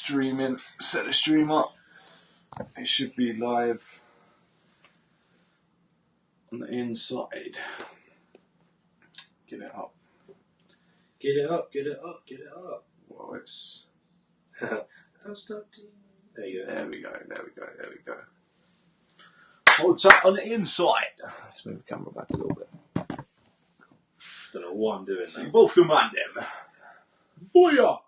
streaming. Set the stream up. It should be live on the inside. Get it up. Get it up, get it up, get it up. Well, it's... Don't stop. There you go. There we go. Hold tight on the inside. Let's move the camera back a little bit. Don't know what I'm doing See now. both the man them. Booyah!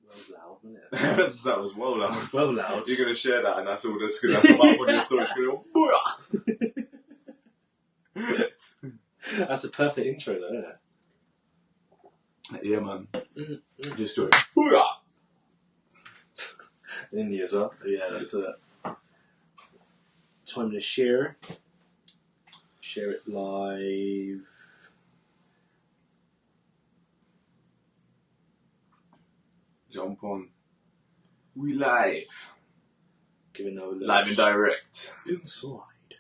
That was loud, wasn't it? That was well loud. Well loud. You're going to share that and that's all that's going to come up on your story. It's going to go, booyah! That's a perfect intro though, isn't it? Yeah, man. Mm-hmm. Just do it. Booyah! In you as well. Yeah, that's it. Time to share. Share it live. Jump on. We live. Give it another look. Live and direct.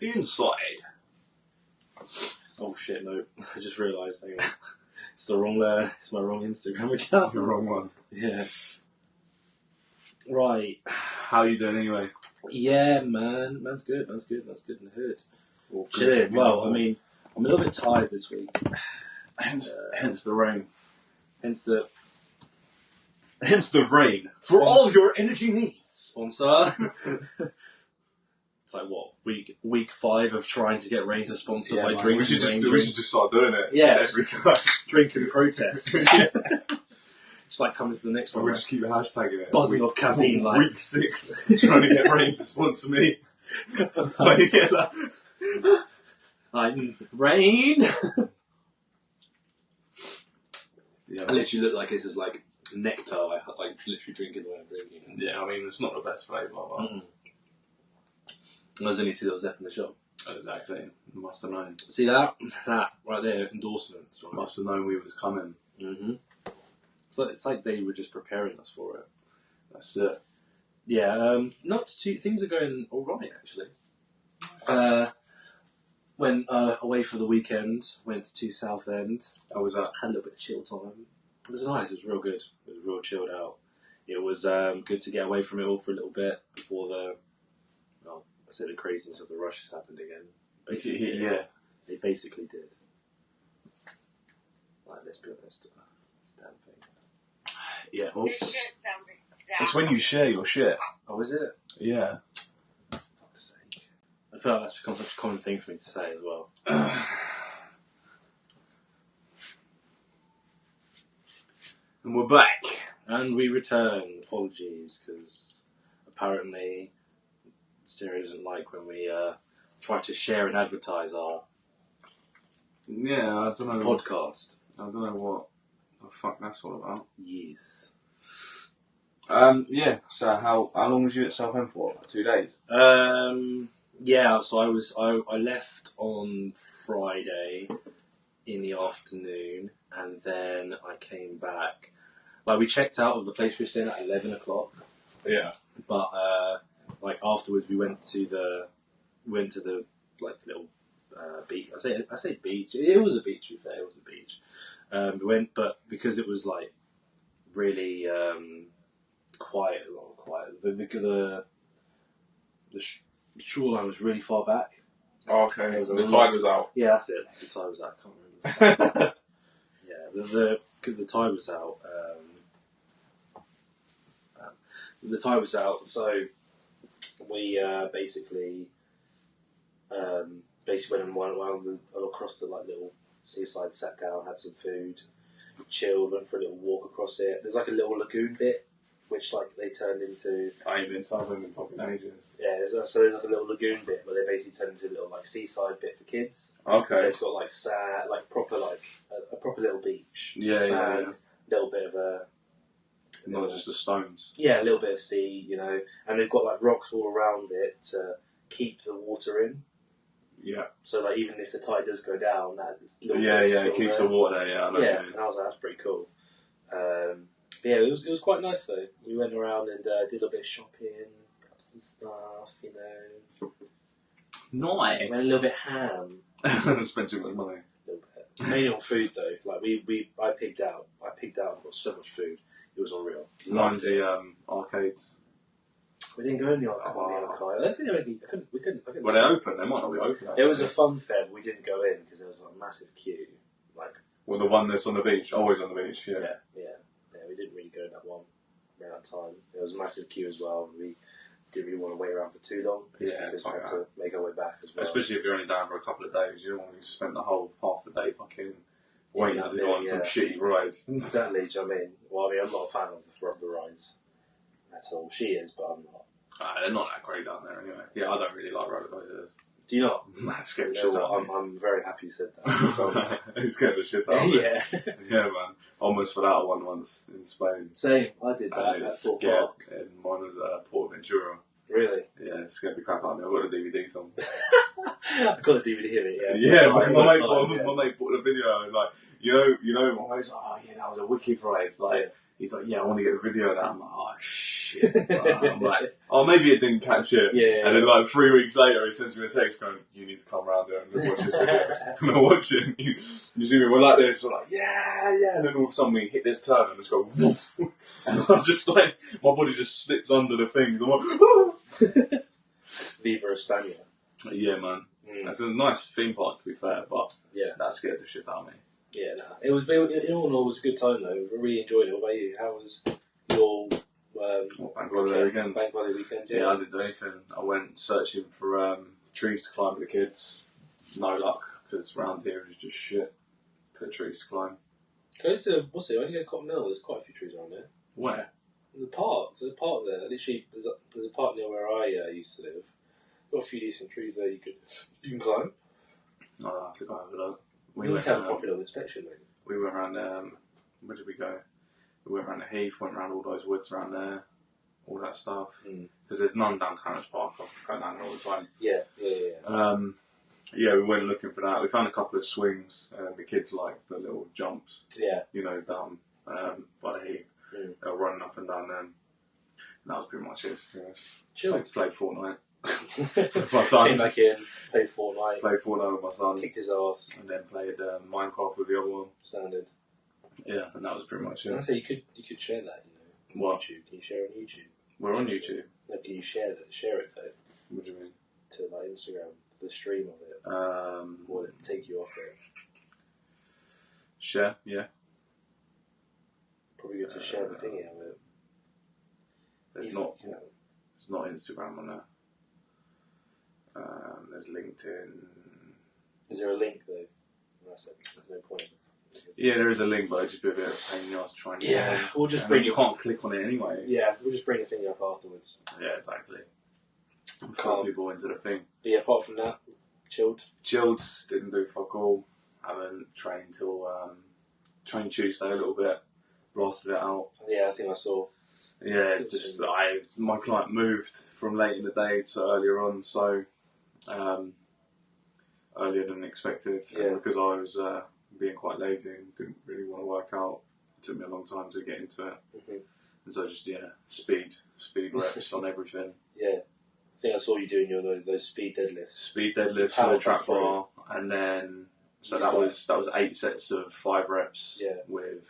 Inside. Oh shit, no. I just realised, hang on. It's the wrong, it's my wrong Instagram account. The wrong one. Yeah. Right. How you doing anyway? Yeah, man. Man's good in the hood. Well, Chilling. Well, I mean, I'm a little bit tired this week. Hence the rain. Hence the rain. For all your energy needs. sponsor. It's like what, week 5 of trying to get Rain to sponsor by drinking. We should just start doing it. Yeah, every time. Drinking protest. Just like coming to the next one. We'll just keep hashtagging it. Buzzing off caffeine like week 6, trying to get Rain to sponsor me. Like, you get that? Rain. Yeah, I literally look like this is like nectar. Like literally drinking the way I'm drinking. yeah, I mean it's not the best flavour, but There's only 2 that was left in the shop. exactly. Must have known. See that right there, endorsements. Right? Must have known we was coming. Mm-hmm. It's like they were just preparing us for it. That's it. Yeah, things are going all right actually. Went away for the weekend. Went to Southend. How was that? Had a little bit of chill time. It was nice. It was real good. It was real chilled out. It was good to get away from it all for a little bit before the craziness of the rushes happened again. Basically, Yeah. They basically did. Like, let's be honest. It's a damn thing. Yeah. Well, This shit sounds exact. it's when you share your shit. Oh, is it? Yeah. Fuck's sake. I feel like that's become such a common thing for me to say as well. And we're back. And we return. Apologies, because apparently Sarah doesn't like when we try to share and advertise our Yeah, I don't know. podcast. I don't know what the fuck that's all about. Yes. Yeah. So how long was you at Southend for? 2 days. Yeah. So I left on Friday in the afternoon, and then I came back. Like, we checked out of the place we were staying at 11 o'clock. Yeah. But like afterwards, we went to the like little beach. I say beach. It was a beach. To be fair, it was a beach. We went, but because it was like really quiet. The shoreline was really far back. Oh, okay. There was a The lot- tide was out. Yeah, that's it. The tide was out. I can't remember. Yeah, the tide was out. The tide was out, so we basically went and went across the like little seaside, sat down, had some food, chilled, went for a little walk across it. There's like a little lagoon bit, which like they turned into. I ain't been Southend in fucking ages. Yeah, there's like a little lagoon bit where they basically turned into a little like seaside bit for kids. Okay. So it's got like sand, like proper like a proper little beach. Yeah, sand, little bit of a. Not just the stones. Yeah, a little bit of sea, you know, and they've got like rocks all around it to keep the water in. Yeah. So like even if the tide does go down, that little Yeah, bit's yeah. still It keeps there. the water there. Yeah. I know Yeah, what you mean. and I was like, that's pretty cool. But yeah, it was quite nice though. We went around and did a little bit of shopping, got some stuff, you know. Nice. Went a little bit ham. Spent too much money. A little bit. Mainly on food though. Like I pigged out. I got so much food. It was unreal. Loved the arcades. We didn't go in the arcade. I don't think we couldn't. Were they open? They might not be open. Actually. It was a fun fair, but we didn't go in because there was a massive queue. Well, the one that's on the beach, always on the beach. Yeah. We didn't really go in that one around that time. There was a massive queue as well. And we didn't really want to wait around for too long. Yeah, because we had to make our way back as well. Especially if you're only down for a couple of days, you don't want to spend the whole half the day fucking waiting to go on some shitty ride. Exactly. Do you know what I mean? Well, I mean, I'm not a fan of the rides at all. She is, but I'm not. They're not that great down there anyway. Yeah, I don't really like roller coasters. Do you not? That scared the shit out of me. I'm very happy you said that. It scared the shit out of me. Yeah. Yeah, man. Almost fell out of one once in Spain. Same. I did that at Thorpe Park. And mine was Ventura. Really? Yeah, it scared the crap out of me. I've got the DVD some. I've got the DVD of it, yeah. Yeah, my mate bought the video and like, you know, my mate's like, oh yeah, that was a wicked ride. Like, he's like, yeah, I want to get the video of that. I'm like, oh shit. I'm like, oh, maybe it didn't catch it. Yeah. And then like 3 weeks later, he sends me a text going, you need to come round there and watch this video. And I watch it. And you see me, we're like this. We're like, yeah. And then all of a sudden we hit this turn and just go, woof. And I'm just like, my body just slips under the things. I'm like, oh. Viva España. Yeah, man. That's a nice theme park, to be fair, but that scared the shit out of me. Yeah, no. It was, in all in all, it was a good time though. I really enjoyed it. What about you? How was your Bank holiday again? Bank holiday weekend, yeah. I didn't do anything. I went searching for trees to climb with the kids. No luck, because around here is just shit for trees to climb. Go to, what's it? When you go to Cotton Mill, there's quite a few trees around there. Where? The parks. There's a park there. Literally, there's a park near where I used to live. Got a few decent trees there you can climb. I'll have to go have a look. We need to have a popular inspection, mate. We went around, where did we go? We went around the Heath, went around all those woods around there, all that stuff. Because there's none down Clarence Park, I go down there all the time. Yeah. Yeah, we went looking for that. We found a couple of swings, the kids like the little jumps. Yeah. You know, down by the Heath. They were running up and down them. And that was pretty much it, to be honest. Chill. Played Fortnite. My son came back in, played Fortnite with my son, kicked his ass, and then played Minecraft with the other one. Standard. Yeah, and that was pretty much it. And I say you could share that, on YouTube. Can you share on YouTube? We're on YouTube. No, can you share it though? What do you mean? To like Instagram, the stream of it. Or will it take you off it? Share, yeah. Probably good to share the thingy of it. There's not Instagram on there. There's LinkedIn. Is there a link though? There's no point. Yeah, there is a link, but it'd just be a bit of a pain in the ass to try and we'll just you can't click on it anyway. Yeah, we'll just bring the thing up afterwards. Yeah, exactly. Call people into the thing. But yeah, apart from that, chilled, didn't do fuck all. Haven't trained till trained Tuesday a little bit, blasted it out. Yeah, I think I saw. Yeah, it's just my client moved from late in the day to earlier on, so earlier than expected. Yeah. Because I was being quite lazy and didn't really want to work out. It took me a long time to get into it, and so just speed reps on everything. Yeah, I think I saw you doing those speed deadlifts. Speed deadlifts on the trap bar, and then that was 8 sets of 5 reps with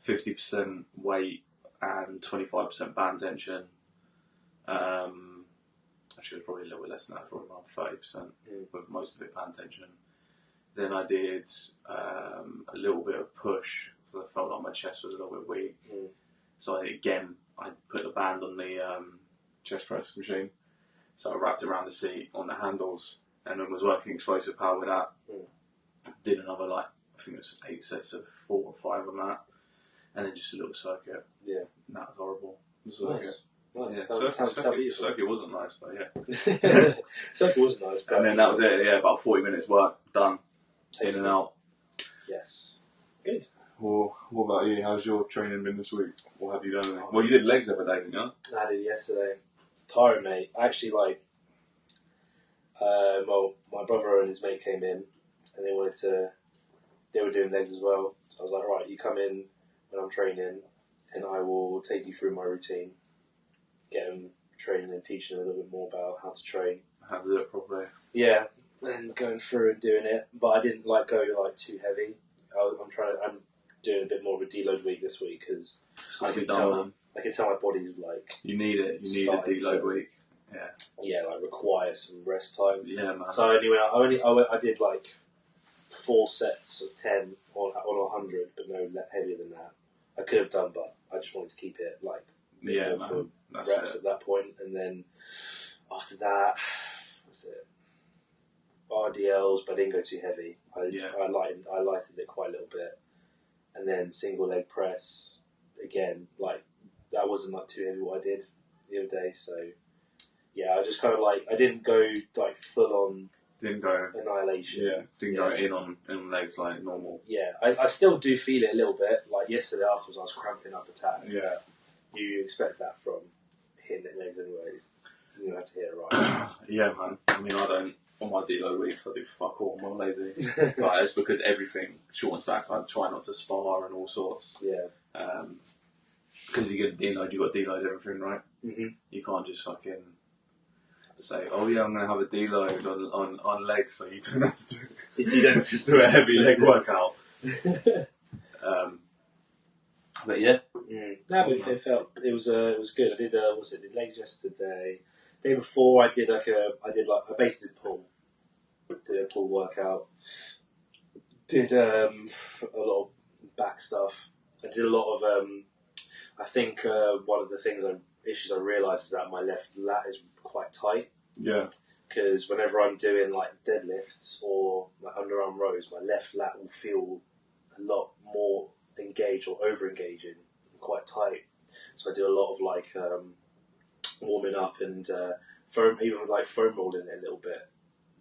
50% weight and 25% band tension. Actually, probably a little bit less than that, probably around 30%, with most of it band tension. Then I did a little bit of push, because I felt like my chest was a little bit weak. So I put the band on the chest press machine. So I wrapped it around the seat on the handles, and then was working explosive power with that. Did another, I think it was 8 sets of 4 or 5 on that. And then just a little circuit. Yeah. And that was horrible. Nice. Yeah, circuit wasn't nice, but yeah. Circuit wasn't nice, but... And then that was it, about 40 minutes work, done. In and out. Yes. Good. Well, what about you? How's your training been this week? What have you done? Well, you did legs the other day, didn't you? I did yesterday. Tiring, mate. Actually, my brother and his mate came in, and they were doing legs as well. So I was like, right, you come in when I'm training, and I will take you through my routine, get them training and teaching them a little bit more about how to train. How to do it properly. Yeah, and going through and doing it, but I didn't go too heavy. doing a bit more of a deload week this week because I can tell my body's like you need it. You need a deload week. Yeah, like require some rest time. Yeah, man. So anyway, I did like 4 sets of 10 on 100, but no heavier than that. I could have done, but I just wanted to keep it like for reps at that point. And then after that, what's it? RDLs, but I didn't go too heavy. I lightened it quite a little bit, and then single leg press again. Like that wasn't like too heavy what I did the other day. So yeah, I just kind of like I didn't go like full on. Didn't go annihilation. Yeah, didn't go in on legs like normal. Yeah, I still do feel it a little bit. Like yesterday afterwards, I was cramping up a tad. Yeah, you expect that from hitting it legs anyway. You have to hit it right. Yeah, man. I mean, I don't. On my deload weeks, I do fuck all. I'm lazy. But it's because everything shortens back. I try not to spar and all sorts. Yeah. Because if you get a deload, you've got to deload everything, right? Mm-hmm. You can't just fucking say, oh yeah, I'm going to have a deload on legs, so you don't have to do it. You don't just do a heavy leg workout. But yeah. No, but it was good. I did did legs yesterday. Day before I did I basically did pull. Did a pull workout. Did a lot of back stuff. I did a lot of I think one of the issues I realised is that my left lat is quite tight. Yeah. Because whenever I'm doing like deadlifts or like underarm rows, my left lat will feel a lot more engaged or over engaging, quite tight. So I do a lot of like warming up and foam rolling it a little bit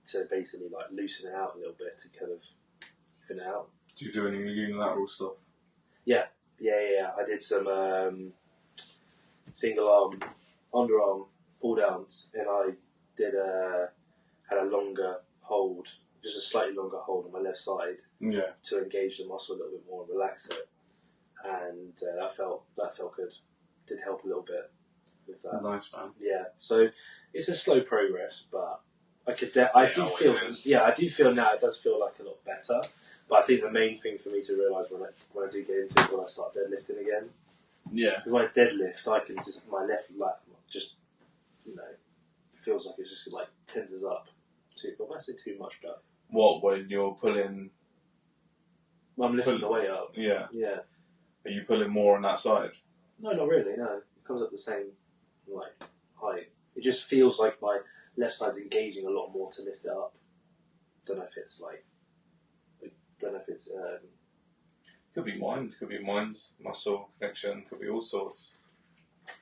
to basically like loosen it out a little bit to kind of even it out. Do you do any unilateral stuff? Yeah. I did some single arm, underarm pull downs, and I had a longer hold, just a slightly longer hold on my left side. Yeah. To engage the muscle a little bit more and relax it, and that felt good. Did help a little bit with that. Nice, man. Yeah. So it's a slow progress, but I do feel now it does feel like a lot better. But I think the main thing for me to realise when I do get into it, when I start deadlifting again. Yeah. Because when I deadlift, I can just, my left lat just, feels like it's just like tensors up. I might say too much, but. What, when you're pulling? I'm lifting the weight up. Yeah. Yeah. Are you pulling more on that side? No, not really, no. It comes up the same, height. It just feels like my left side's engaging a lot more to lift it up. Don't know if it's could be mind, muscle connection, could be all sorts.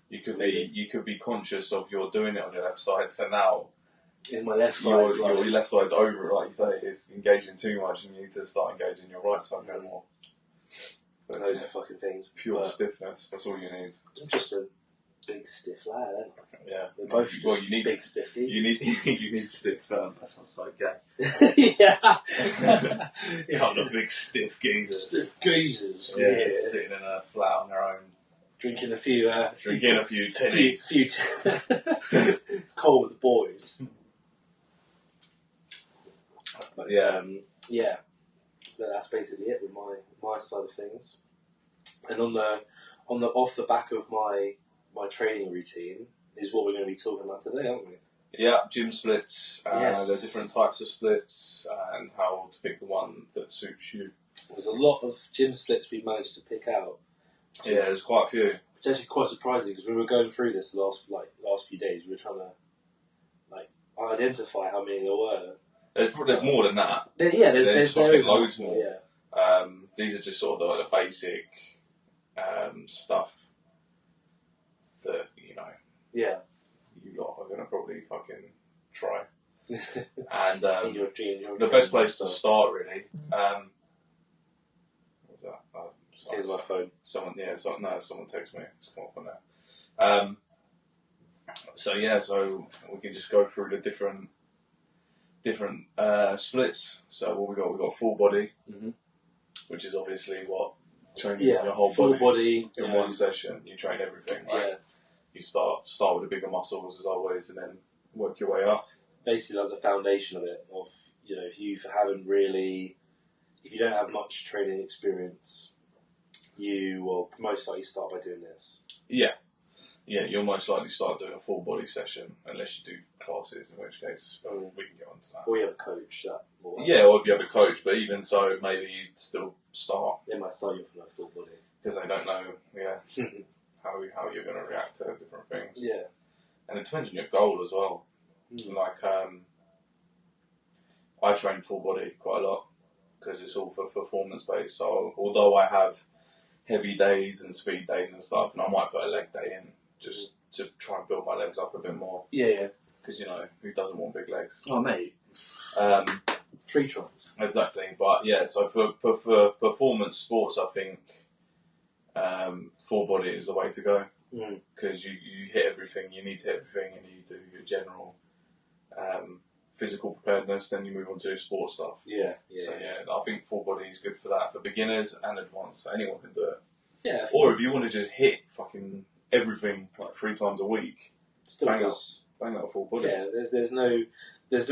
You could be conscious of you're doing it on your left side, so now in my left side, your left side's over, like you say, it's engaging too much, and you need to start engaging your right side no more. But those are fucking things. Pure stiffness. That's all you need. I'm just a big stiff lad, aren't I? Yeah. We're both you need big stiff. You need stiff. That sounds so gay. Yeah. I'm the big stiff geezers. Stiff geezers. Yeah. Sitting in a flat on their own, drinking a few tennies. Few cold with the boys. But yeah. But that's basically it with my side of things. And off the back of my training routine is what we're going to be talking about today, aren't we? Yeah, gym splits, yes. The different types of splits, and how to pick the one that suits you. There's a lot of gym splits we've managed to pick out. Yeah, there's quite a few. Which is actually quite surprising because when we were going through this the last few days, we were trying to identify how many there were. There's more than that. There's loads more. Yeah. These are just sort of the basic stuff that Yeah. You lot are going to probably fucking try. And the best place to start, really. What was that? Here's my phone. Someone texted me. It's come up on there. So we can just go through the different splits. So what we got? We got full body, which is obviously what training your whole full body in one session. You train everything. Right? Yeah. You start with the bigger muscles as always, and then work your way up. Basically, like the foundation of it. If you don't have much training experience, you will most likely start by doing this. Yeah, you'll most likely start doing a full body session unless you do classes, in which case we can get onto that. Or you have a coach that. Or if you have a coach, but even so, maybe you'd still start. They might start you from a full body because they don't know, how you're going to react to different things. Yeah, and it depends on your goal as well. Like, I train full body quite a lot because it's all for performance based. So although I have heavy days and speed days and stuff, and I might put a leg day in just to try and build my legs up a bit more. Yeah. Because who doesn't want big legs? Oh mate, tree trunks. Exactly, but yeah. So for performance sports, I think full body is the way to go because you hit everything you need to hit everything, and you do your general physical preparedness. Then you move on to sports stuff. Yeah. So I think full body is good for that for beginners and advanced. So anyone can do it. Yeah. Or if you want to just hit fucking everything like 3 times a week, still bang out a full body. Yeah. There's no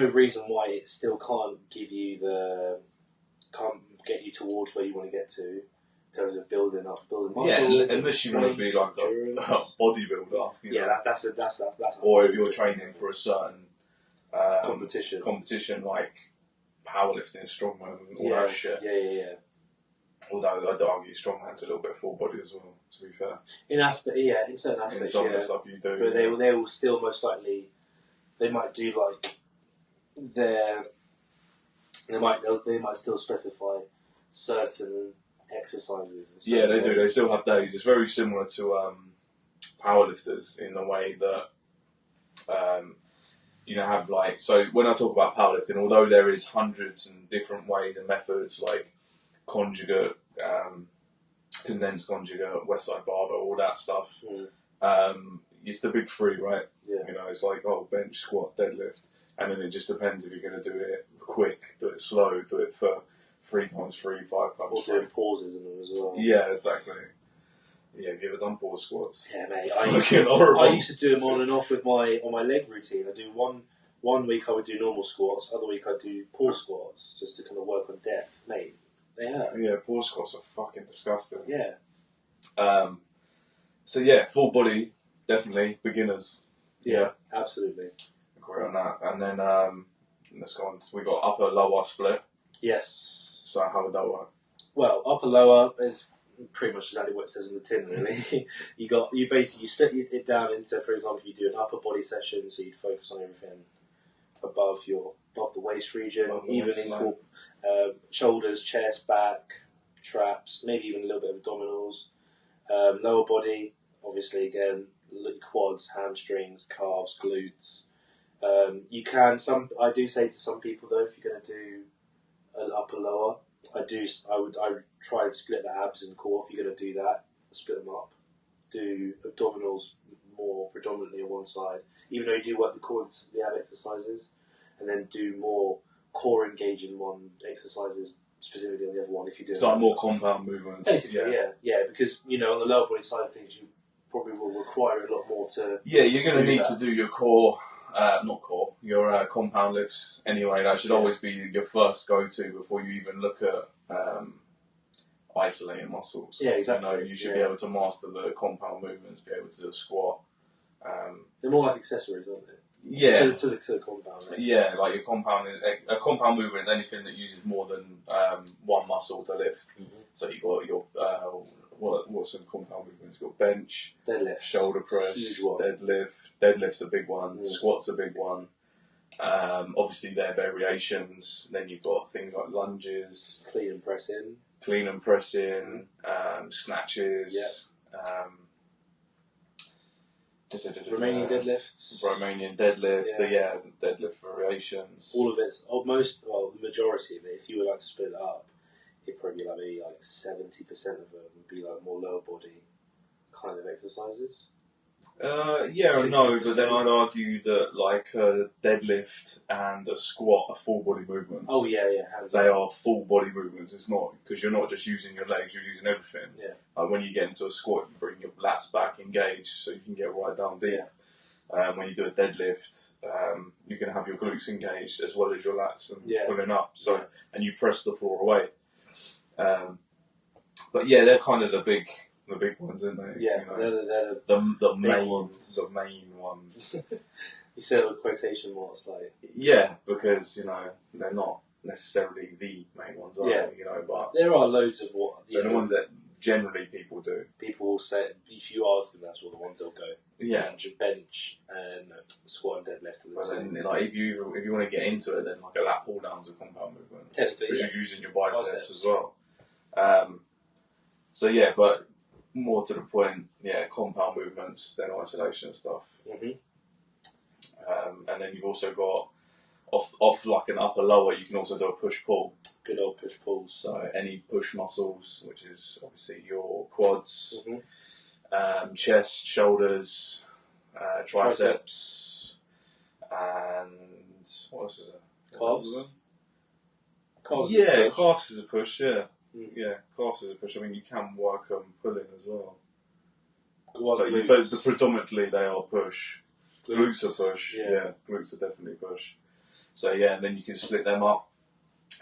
reason why it still can't get you towards where you want to get to in terms of building muscle. Yeah, unless you want to be like a bodybuilder. That's or if you're training for a certain competition like powerlifting, strongman, and all that shit. Yeah. Although I'd argue strongman's a little bit full body as well, to be fair. In certain aspects, in some of the stuff you do. But they will still most likely, they might do like they might still specify certain exercises. Yeah, they do. They still have days. It's very similar to powerlifters in the way that have like, so when I talk about powerlifting, although there is hundreds and different ways and methods like conjugate, condensed conjugate, west side barbell, all that stuff. It's the big three, right? Yeah. It's like bench, squat, deadlift, and then it just depends if you're going to do it quick, do it slow, do it for 3 times 3, 5 times 3. Doing pauses in them as well. Yeah, exactly. Yeah, have you ever done pause squats? Yeah, mate. I used to do them on and off with on my leg routine. I do one week I would do normal squats, other week I'd do pause squats just to kind of work on depth, mate. They hurt. Yeah, pause squats are fucking disgusting. Yeah. So yeah, full body, definitely beginners. Yeah, absolutely. Agree on that. And then let's go on. We got upper lower split. Yes. So how would that work? Well, upper lower is pretty much exactly what it says on the tin, really. you basically split it down into, for example, you do an upper body session, so you'd focus on everything above the waist region, even equal shoulders, chest, back, traps, maybe even a little bit of abdominals. Lower body, obviously, again, quads, hamstrings, calves, glutes. I do say to some people though, if you're going to do an upper lower, I would try and split the abs and core. If you're going to do that, split them up. Do abdominals more predominantly on one side, even though you do work the core, the ab exercises, and then do more core engaging one exercises specifically on the other one. If you do so more compound movements. Basically, yeah, because on the lower body side of things, you probably will require a lot more to. Yeah, you're going to need to do your core. Your compound lifts anyway. That should always be your first go-to before you even look at isolating muscles. Yeah, exactly. You should be able to master the compound movements, be able to do a squat. They're more like accessories, aren't they? Yeah. To the compound. Right? Yeah, like a compound movement is anything that uses more than one muscle to lift. Mm-hmm. So you've got your what's some compound movements? You've got bench, deadlift, shoulder press, deadlift. Deadlift's a big one. Squat's a big one. Obviously, there are variations. Then you've got things like lunges, clean and pressing, snatches. Yeah. Romanian deadlifts. Yeah. So yeah, deadlift variations. All of it's the majority of it. If you were like to split it up, it'd probably be maybe 70% of it would be more lower body kind of exercises. Yeah and no, but then I'd argue that a deadlift and a squat are full body movements. Oh yeah. They are full body movements. It's not because you're not just using your legs; you're using everything. Yeah. When you get into a squat, you bring your lats back engaged, so you can get right down deep. Yeah. When you do a deadlift, you can have your glutes engaged as well as your lats and pulling up. So and you press the floor away. But yeah, they're kind of the big ones, aren't they? Yeah, you know, they're the main ones. The main ones. You said it with quotation marks, like. Yeah, because they're not necessarily the main ones, are they? But there are loads of what they're the ones that generally people do. People will say, if you ask them, that's what the ones they'll go. Yeah, bench and squat and deadlift. But then, if you want to get into it, then like a lat pull down's a compound movement. Technically, because you're using your biceps as well. So yeah, but more to the point, compound movements, then isolation stuff. Mm-hmm. And then you've also got off like an upper lower, you can also do a push pull. Good old push pulls. So any push muscles, which is obviously your quads, chest, shoulders, triceps, and what else is it? Calves. Calves is a push. Calves is a push. I mean, you can work on pulling as well. But predominantly they are push. Glutes are push. Yeah, glutes are definitely push. So and then you can split them up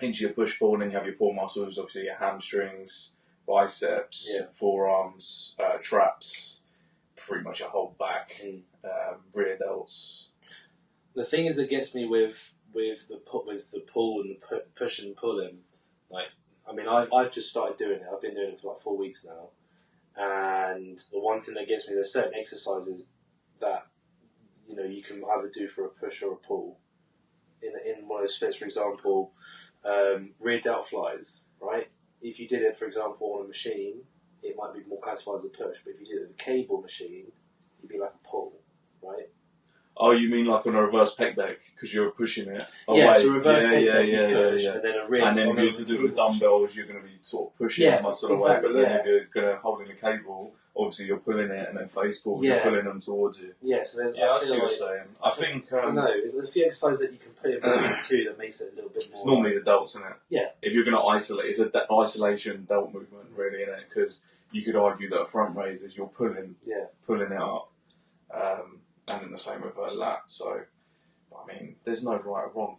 into your push pull, and then you have your pull muscles, obviously your hamstrings, biceps, forearms, traps, pretty much your whole back, rear delts. The thing is that gets me with the pull and the push and pulling, like, I mean, I've just started doing it. I've been doing it for like 4 weeks now, and the one thing that gets me, there's certain exercises that you can either do for a push or a pull. In one of those splits, for example, rear delt flies, right? If you did it, for example, on a machine, it might be more classified as a push, but if you did it on a cable machine, it'd be like a pull, right? Oh, you mean like on a reverse pec deck, because you're pushing it away. Yeah, so reverse pec deck, yeah. And then a rear. And then if you used to do it with dumbbells, you're going to be sort of pushing the muscle away, but then if you're going to hold in a cable, obviously you're pulling it, and then face pull, you're pulling them towards you. Yeah, so there's. I see what you're saying. I think. I don't know. There's a few exercises that you can put in between the two that makes it a little bit more. It's normally the delts, isn't it? Yeah. If you're going to isolate, it's an isolation delt movement, really, isn't it? Because you could argue that a front raise is you're pulling it up, and then the same with a lat. So, I mean, there's no right or wrong,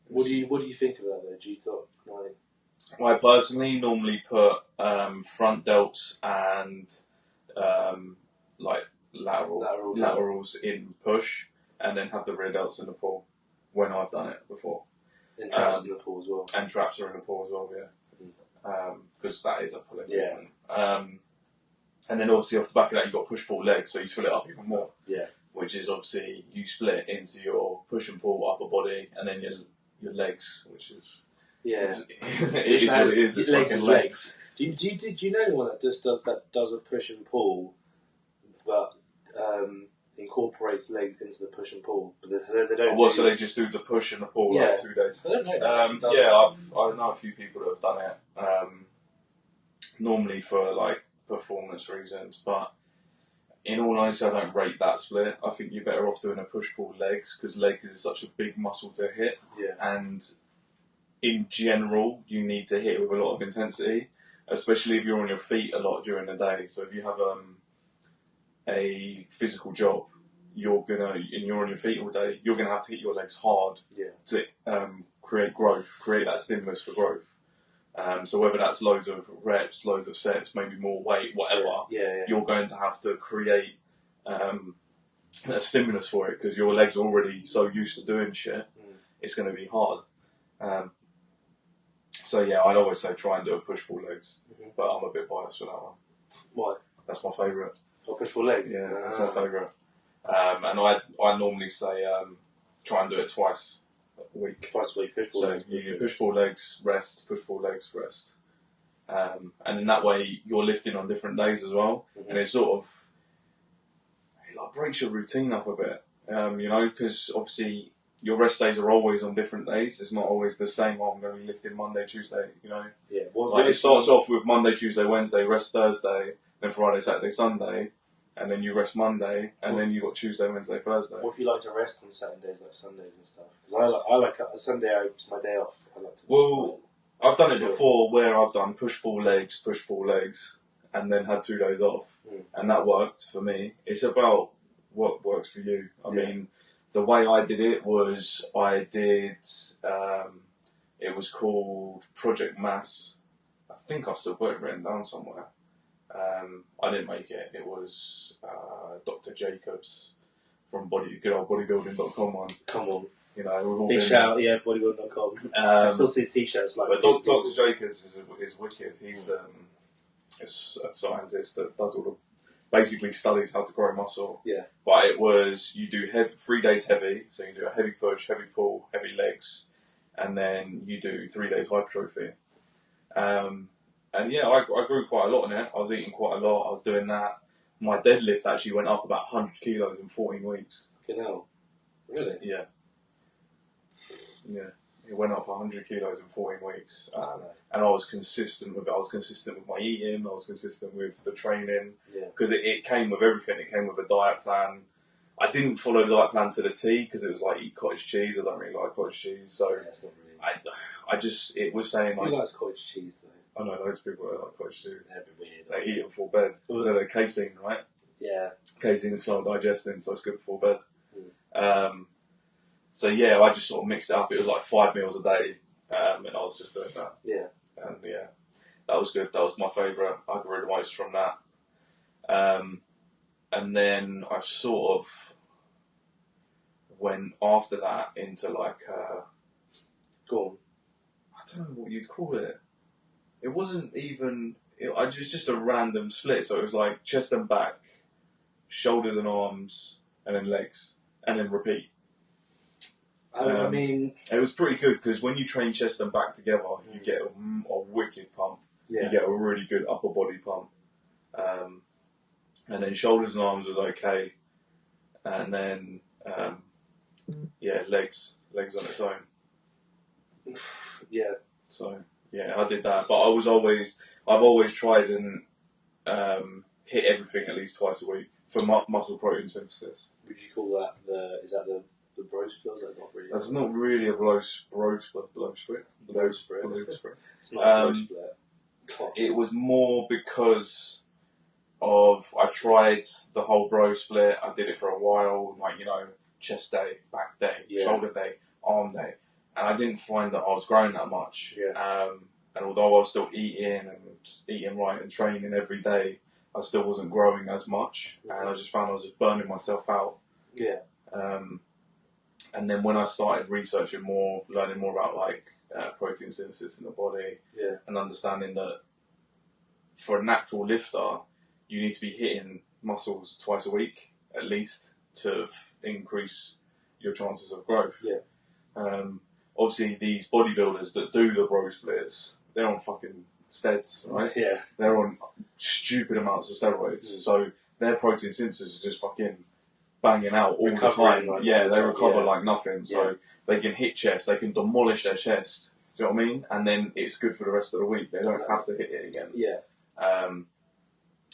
What do you think of that though? Do you thought I personally normally put front delts and like laterals in push, and then have the rear delts in the pull when I've done it before. And traps in the pull as well. And traps are in the pull as well, because that is a pulling movement. And then obviously off the back of that, you've got push pull legs, so you split it up even more. Yeah. Which is obviously you split into your push and pull upper body, and then your legs, which is it is what it is. It's fucking legs. Do you know anyone that just does a push and pull, but incorporates legs into the push and pull? But they don't. So they just do the push and the pull like 2 days. I don't know. I know a few people that have done it. Normally for like performance reasons, but in all honesty, I don't rate that split. I think you're better off doing a push-pull legs, because legs is such a big muscle to hit, and in general, you need to hit with a lot of intensity, especially if you're on your feet a lot during the day. So if you have a physical job, you're on your feet all day, you're gonna have to hit your legs hard to create growth, create that stimulus for growth. So whether that's loads of reps, loads of sets, maybe more weight, whatever, you're going to have to create a stimulus for it, because your legs are already so used to doing shit. It's going to be hard. So I'd always say try and do a push-pull legs, but I'm a bit biased for that one. Why? That's my favourite. Oh, push-pull legs? Yeah, that's my favourite. And I normally say try and do it twice a week. Twice a week, push-pull legs. So you push-pull legs, rest, push-pull legs, rest. And in that way, you're lifting on different days as well. And it sort of breaks your routine up a bit, because obviously your rest days are always on different days. It's not always the same. I'm going to be lifting Monday, Tuesday, Yeah. It starts off with Monday, Tuesday, Wednesday, rest Thursday, then Friday, Saturday, Sunday, and then you rest Monday, and then you got Tuesday, Wednesday, Thursday. What if you like to rest on Saturdays, like Sundays and stuff? Because I like Sunday. It's my day off. I like to. Well, I've done it before, where I've done push-pull legs, and then had 2 days off, and that worked for me. It's about what works for you. I mean, the way I did it was it was called Project Mass. I think I've still got it written down somewhere. I didn't make it. It was Dr. Jacobs from good old bodybuilding.com one. Come on. You know, we've all Big been shout, yeah, bodybuilding.com. I still see t-shirts like but Dr. Jacobs is wicked. He's a scientist that does all the basically studies how to grow muscle. Yeah. But it was you do 3 days heavy, so you do a heavy push, heavy pull, heavy legs, and then you do 3 days hypertrophy. And yeah, I grew quite a lot in it. I was eating quite a lot. I was doing that. My deadlift actually went up about 100 kilos in 14 weeks. You know, really? Yeah. Yeah. It went up 100 kilos in 14 weeks. And I was consistent with it. I was consistent with my eating. I was consistent with the training. Yeah. Because it came with everything. It came with a diet plan. I didn't follow the diet plan to the T because it was like eat cottage cheese. I don't really like cottage cheese. So yeah, it's not really. I just, it was saying like... Who likes cottage cheese though? I know loads of people that like cottage cheese. That'd be weird. They eat it before bed. So they're casein, right? Yeah. Casein is slow digesting, so it's good before bed. So yeah, I just sort of mixed it up. It was like 5 meals a day, and I was just doing that. Yeah. And yeah, that was good. That was my favourite. I grew the most from that. And then I sort of went after that into like, go on. I don't know what you'd call it. It wasn't even, it was just a random split. So it was like chest and back, shoulders and arms, and then legs, and then repeat. I mean, it was pretty good because when you train chest and back together, you get a wicked pump. Yeah. You get a really good upper body pump. And then shoulders and arms was okay. And then, legs on its own. Yeah. So, yeah, I did that. But I've always tried and hit everything at least twice a week for muscle protein synthesis. Would you call that the bro split? Is that not really? That's not really a blow split. It's not a bro split. It was more because of I tried the whole bro split. I did it for a while, like chest day, back day, shoulder day, arm day, and I didn't find that I was growing that much. Yeah. And although I was still eating right and training every day, I still wasn't growing as much, and I just found I was just burning myself out. Yeah. And then when I started researching more, learning more about like protein synthesis in the body, and understanding that for a natural lifter, you need to be hitting muscles twice a week at least to increase your chances of growth. Yeah. Obviously, these bodybuilders that do the bro splits, they're on fucking steads, right? Yeah. They're on stupid amounts of steroids, so their protein synthesis is just fucking banging out all the time. Like they recover like nothing. So they can hit chest, they can demolish their chest. Do you know what I mean? And then it's good for the rest of the week. They don't have to hit it again. Yeah.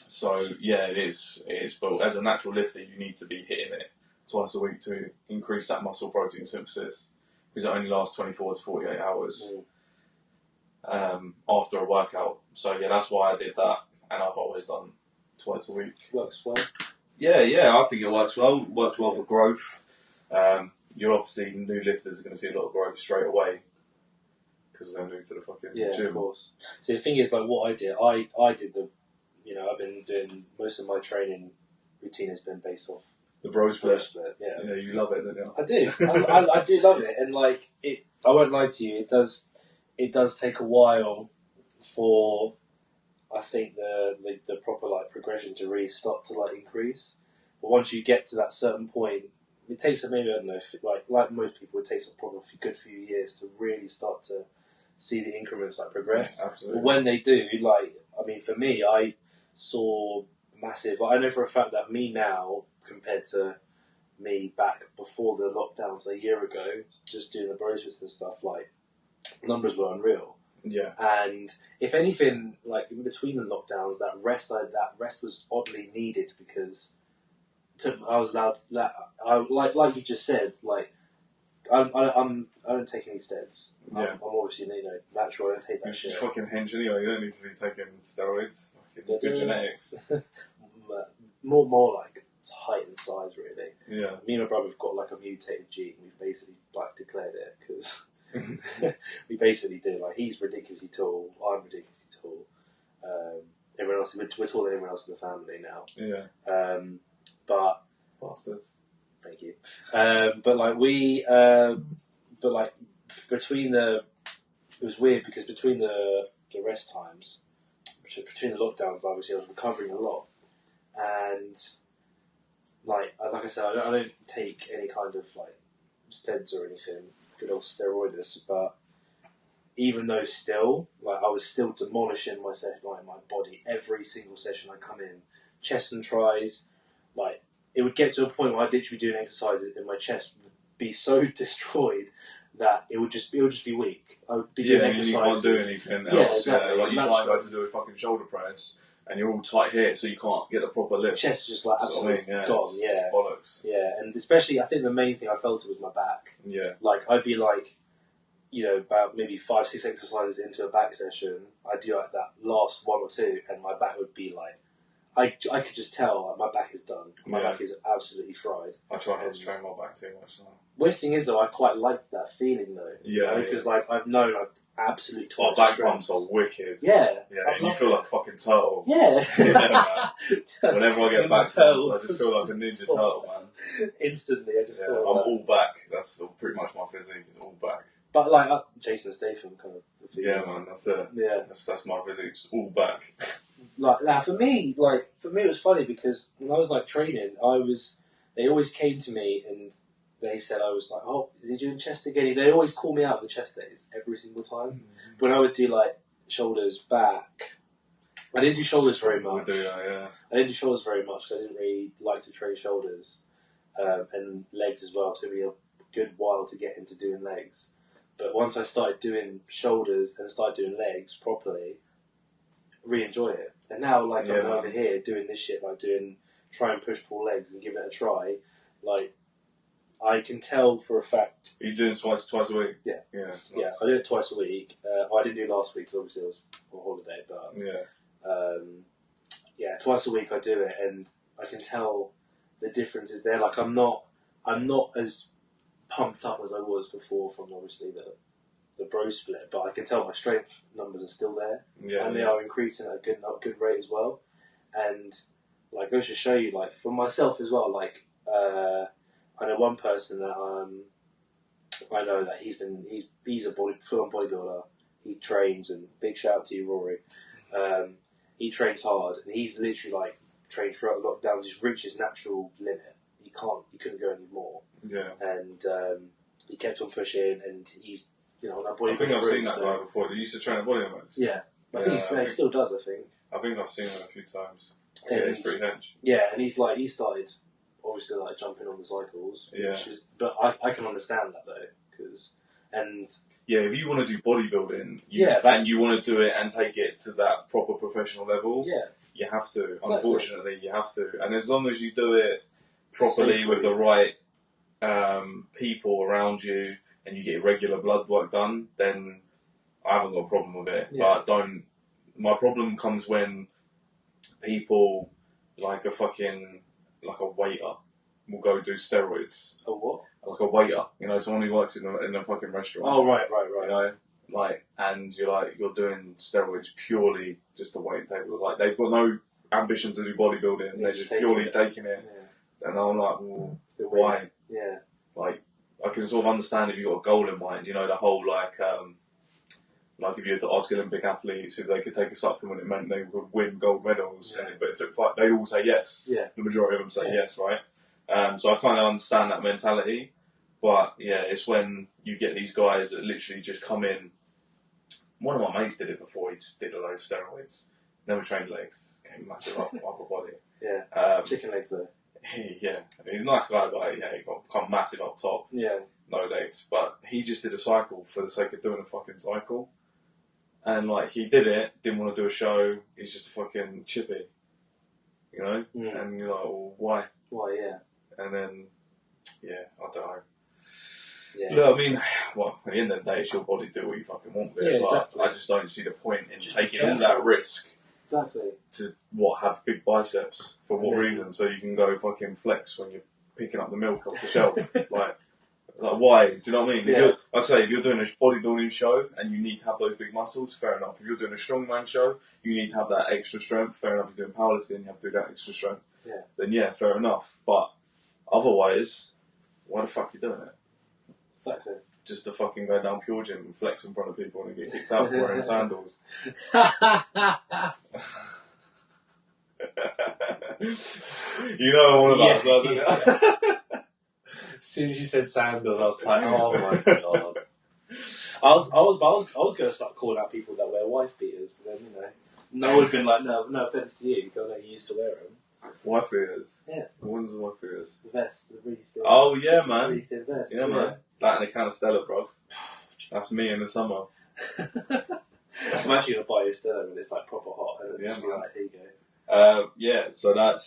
So yeah, it is. But as a natural lifter, you need to be hitting it twice a week to increase that muscle protein synthesis because it only lasts 24 to 48 hours after a workout. So yeah, that's why I did that, and I've always done twice a week. Works well. Yeah, I think it works well. Works well for growth. You're obviously new lifters are going to see a lot of growth straight away because they're new to the fucking gym. Of course. See, the thing is, like what I did, I did the, I've been doing most of my training routine has been based off the bro split. Yeah, you love it, don't you? I do. I do love it, and like it. I won't lie to you. It does take a while for, I think, the proper like progression to really start to like increase. But once you get to that certain point, it takes maybe, I don't know, like most people, it takes a probably good few years to really start to see the increments like progress. Yeah, absolutely. But when they do, for me, I saw massive. I know for a fact that me now compared to me back before the lockdowns a year ago, just doing the bros and stuff, like numbers were unreal. Yeah. And if anything, like in between the lockdowns, that rest was oddly needed because I was allowed to. Like you just said, like I don't take any steroids. Yeah. I'm obviously natural. I don't take that You're shit. just fucking hench anyway. You don't need to be taking steroids. Good genetics. more like height and size, really. Yeah. Me and my brother have got like a mutated gene. We've basically declared it because we basically do. Like he's ridiculously tall. I'm ridiculously tall. Everyone else, we're taller than everyone else in the family now. Yeah. But bastards. thank you. But between the, it was weird because between the rest times, between the lockdowns, obviously I was recovering a lot, and like I said, I don't take any kind of like steads or anything, good old steroids, but even though still, like I was still demolishing my body every single session I come in, chest and tries, like it would get to a point where I'd literally be doing exercises and my chest would be so destroyed that it would just be weak. I would be doing exercises. You can't do anything else. Yeah, exactly. Like you try and go to do a fucking shoulder press, and you're all tight here, so you can't get a proper lift. Chest is just like absolutely gone. It's bollocks. Yeah, and especially I think the main thing I felt it was my back. Yeah. Like I'd be like, about maybe 5-6 exercises into a back session, I'd do like that last 1 or 2, and my back would be like, I could just tell like, my back is done. My back is absolutely fried. I try not to train my back too much now. Weird thing is though, I quite liked that feeling though. Yeah. Because like I've absolutely my back pumps are wicked. Yeah. Yeah, and you feel like a fucking turtle. Yeah. Man. Whenever I get back pumps, I just feel like a ninja turtle, man. Instantly, I just thought I'm all back. That's pretty much my physique, is all back. But like Jason Statham kind of. Yeah, man, that's it. Yeah, that's my physique. It's all back. Like now, for me, it was funny because when I was like training, they always came to me and they said I was like, oh, is he doing chest again? They always call me out on the chest days every single time. Mm-hmm. When I would do like shoulders, back, I didn't do shoulders very much. I didn't do shoulders very much. I didn't really like to train shoulders and legs as well. It took me a good while to get into doing legs. But once I started doing shoulders and started doing legs properly, really enjoy it. And now, I'm over here doing this shit, try and push pull legs and give it a try. Like, I can tell for a fact. Are you doing twice a week? Yeah. Yeah. Nice. Yeah, I do it twice a week. I didn't do last week because obviously I was on holiday, but twice a week I do it, and I can tell the difference is there. Like, I'm not as pumped up as I was before from obviously the bro split, but I can tell my strength numbers are still there, and they are increasing at a good rate as well. And like, goes to show you, like for myself as well, like I know one person that I know that he's a full-on bodybuilder. He trains, and big shout out to you, Rory. He trains hard, and he's literally like trained throughout the lockdowns. He's reached his natural limit. He couldn't go any more. Yeah. And he kept on pushing, and he's on that body. I think I've seen that guy before. He used to train at Bodybuilders. Yeah. I think he still does. I think I've seen him a few times. Yeah, he's pretty hench. Yeah, and he started obviously like jumping on the cycles. Yeah. But I can understand that though, because if you want to do bodybuilding, and you want to do it and take it to that proper professional level, you have to. Exactly. Unfortunately, you have to. And as long as you do it properly safely, with the right people around you, and you get regular blood work done, then I haven't got a problem with it. Yeah. But my problem comes when people like a waiter will go do steroids. A what? Like a waiter, someone who works in a fucking restaurant. Oh, right. And you're doing steroids purely just to wait tables. Like, they've got no ambition to do bodybuilding. They're just purely taking it. Yeah. And I'm like, well, why? Yeah. Like, I can sort of understand if you've got a goal in mind. The whole like if you were to ask Olympic athletes if they could take a supplement, it meant they would win gold medals. Yeah. But it took 5. They all say yes. Yeah. The majority of them say yes, right? So I kind of understand that mentality. But yeah, it's when you get these guys that literally just come in. One of my mates did it before. He just did a load of steroids. Never trained legs. Came massive upper body. Yeah. Chicken legs though. Yeah, he's a nice guy, but he got become massive up top. Yeah. No legs. But he just did a cycle for the sake of doing a fucking cycle. And like, he did it, didn't want to do a show, he's just a fucking chippy. And you're like, well, why? Why, yeah. And then, I don't know. Yeah. Look, I mean, at the end of the day, it's your body, do what you fucking want with it. Yeah, exactly. I just don't see the point in taking all that risk. Exactly. To have big biceps for what reason? So you can go fucking flex when you're picking up the milk off the shelf. Like, Like, why? Do you know what I mean? Yeah. Like I say, if you're doing a bodybuilding show and you need to have those big muscles, fair enough. If you're doing a strongman show, you need to have that extra strength, fair enough. If you're doing powerlifting, you have to do that extra strength. Yeah. Then yeah, fair enough. But otherwise, why the fuck are you doing it? Exactly. Just to fucking go down Pure Gym and flex in front of people and get kicked out for wearing sandals. You know what I'm on about, so Yeah. As soon as you said sandals, I was like, oh my god. I was going to start calling out people that wear wife beaters, but then, you know, no would have been like, no offence to you, because I know you used to wear them. Wife beaters? Yeah. What is wife beaters? The vest, the really thin. Oh yeah, man. Really thin vest. Yeah, man. That and a can of Stella, bro. That's me in the summer. I'm actually going to buy you a Stella when it's like proper hot. And Yeah, man. like, here you go. Yeah, so that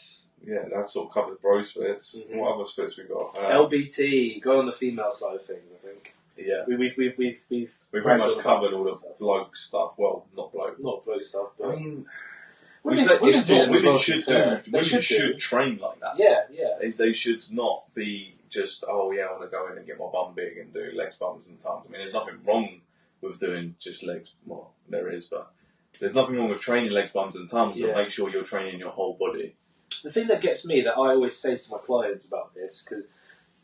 sort of covers bro splits. Mm-hmm. What other splits we got? LBT, go on the female side of things, I think. Yeah. We've pretty much covered all the bloke stuff. Well, not bloke. Not bloke stuff, but... I mean, women should train like that. Yeah. They should not be just, oh yeah, I want to go in and get my bum big and do legs, bums and tums. I mean, there's nothing wrong with doing just legs. Well, there is, but there's nothing wrong with training legs, bums and tums, and make sure you're training your whole body. The thing that gets me, that I always say to my clients about this, because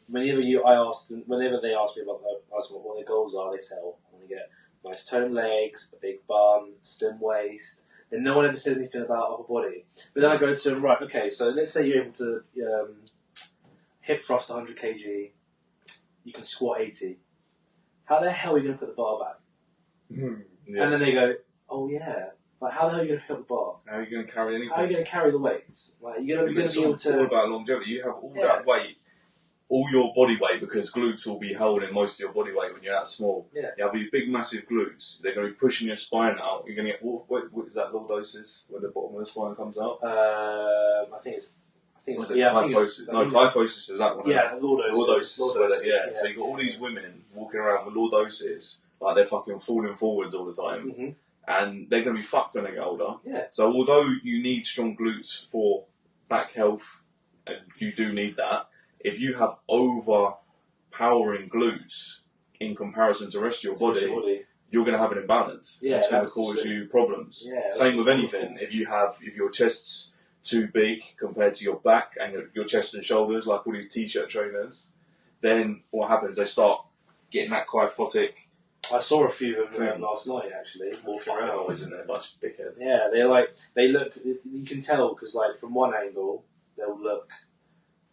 whenever they ask me about what their goals are, they say, oh, I want to get nice toned legs, a big bum, slim waist. Then no one ever says anything about upper body. But then I go to them, right, okay, so let's say you're able to hip thrust 100 kg, you can squat 80. How the hell are you going to put the bar back? Yeah. And then they go, oh yeah, like how the hell are you going to pick up the bar? How are you going to carry anything? How are you going to carry the weights? Like, you're going to be able to... It's all about longevity. You have all that weight, all your body weight, because glutes will be holding most of your body weight when you're that small. Yeah. You have these big, massive glutes. They're going to be pushing your spine out. You're going to get, what is that, lordosis, where the bottom of the spine comes out? I think it's kyphosis. Kyphosis is that one. Yeah, lordosis. So you've got all these women walking around with lordosis, like they're fucking falling forwards all the time. Mm-hmm. And they're going to be fucked when they get older. Yeah. So although you need strong glutes for back health, and you do need that, if you have overpowering glutes in comparison to the rest of your body, you're going to have an imbalance. Yeah, it's going to cause you problems. Yeah, same with anything. If your chest's too big compared to your back and your chest and shoulders, like all these t-shirt trainers, then what happens? They start getting that kyphotic. I saw a few of them last night, actually, walking around. Always in there, bunch of dickheads. Yeah, they look, you can tell, because like from one angle, they'll look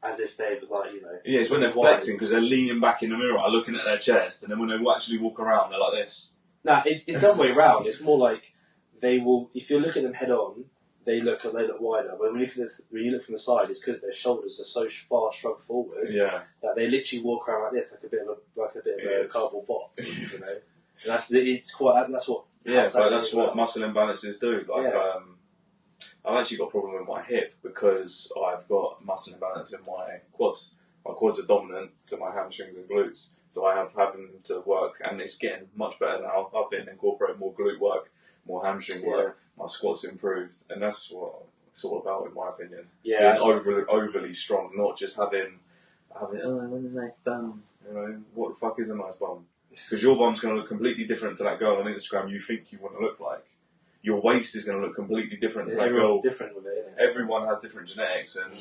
as if they've, like, you know... Yeah, it's when they're flexing, because they're leaning back in the mirror, looking at their chest, and then when they actually walk around, they're like this. Nah, it's the other way around. It's more like they will, if you look at them head on, they look wider. But when you look from the side, it's because their shoulders are so far shrugged forward that they literally walk around like this, like a bit of a cardboard box, you know. And that's what. Yeah, but that's what muscle imbalances do. Like, I've actually got a problem with my hip because I've got muscle imbalance in my quads. My quads are dominant to my hamstrings and glutes, so I have having to work, and it's getting much better now. I've been incorporating more glute work, more hamstring work. My squats improved, and that's what it's all about, in my opinion. Yeah, being overly strong, not just having oh, I want a nice bum. You know, what the fuck is a nice bum? Because your bum's going to look completely different to that girl on Instagram you think you want to look like. Your waist is going to look completely different to that girl. Different with it, everyone has different genetics, and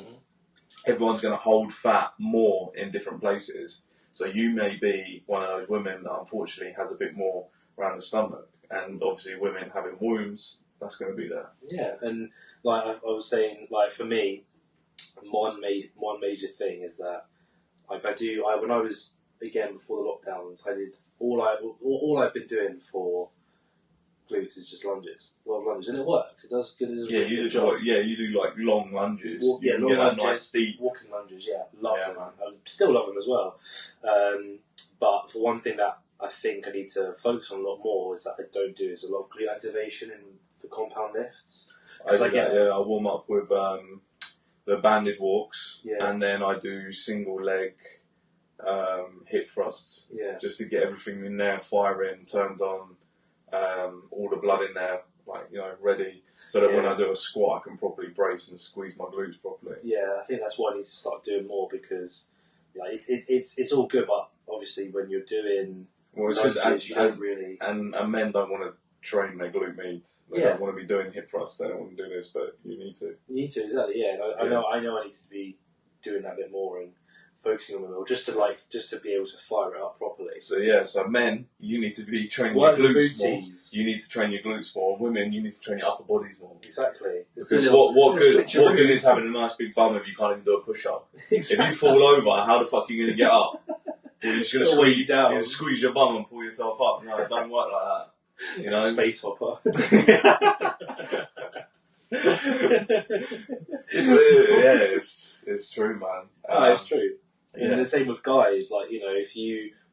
everyone's going to hold fat more in different places. So you may be one of those women that unfortunately has a bit more around the stomach, and obviously women having wombs, that's going to be there. Yeah, and like I was saying, like for me, one major thing is that like when I was, again, before the lockdowns, I did all I've been doing for glutes is just lunges, a lot of lunges, and it works. It does good. You do like long lunges. Long lunges, nice steep walking lunges. Yeah, love them. I still love them as well. But for one thing that I think I need to focus on a lot more is that I don't do is a lot of glute activation in the compound lifts. I warm up with the banded walks, and then I do single leg hip thrusts, just to get everything in there, firing, turned on, all the blood in there, like, you know, ready, so that when I do a squat, I can properly brace and squeeze my glutes properly. Yeah, I think that's what I need to start doing more, because like it's all good, but obviously when you're doing Well, it's because lunges, you don't really. And men don't want to train their glute meats. They don't want to be doing hip thrusts. They don't want to do this, but you need to. You need to, exactly. Yeah, I know. I need to be doing that a bit more and focusing on it more, just to be able to fire it up properly. So men, you need to be training your glutes more. You need to train your glutes more. Women, you need to train your upper bodies more. Exactly. Because what good is having a nice big bum if you can't even do a push up? Exactly. If you fall over, how the fuck are you going to get up? Well, you're just going to squeeze you down. You squeeze your bum and pull yourself up. No, it don't work like that. You know, space hopper. It's true, man. It's true. And the same with guys. Like, you know,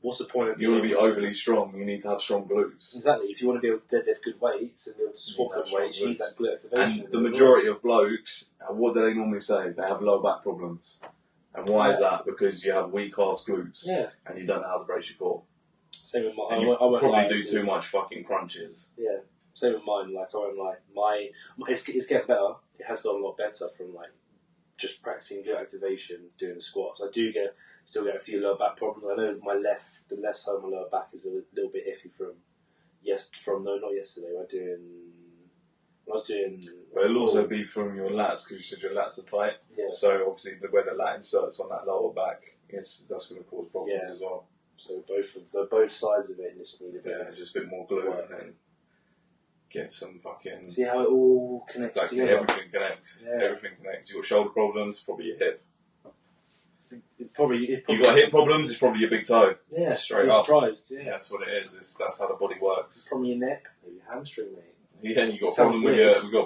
what's the point of you want to be overly strong? You need to have strong glutes. Exactly. If you want to be able to deadlift good weights and be able to swap good weights, you need that glute activation. And the majority of blokes, what do they normally say? They have low back problems. And why is that? Because you have weak ass glutes, and you don't know how to brace your core. Same with mine. You probably do too much fucking crunches. Yeah. Same with mine. Like it's getting better. It has gotten a lot better from like just practicing glute activation, doing the squats. I do still get a few lower back problems. I know the left side of my lower back is a little bit iffy not yesterday. I was doing. But it'll also be from your lats, because you said your lats are tight. Yeah. So obviously where the lat inserts on that lower back, that's going to cause problems as well. So both sides of it just need a bit. Yeah, just a bit more glue and then get some fucking. See how it all connects together. Everything connects. Yeah. Everything connects. You got shoulder problems, probably your hip. You got hip problems, it's probably your big toe. Yeah, straight up. Surprised. Yeah, that's what it is. That's how the body works. From your neck, maybe your hamstring, mate. Yeah, you got a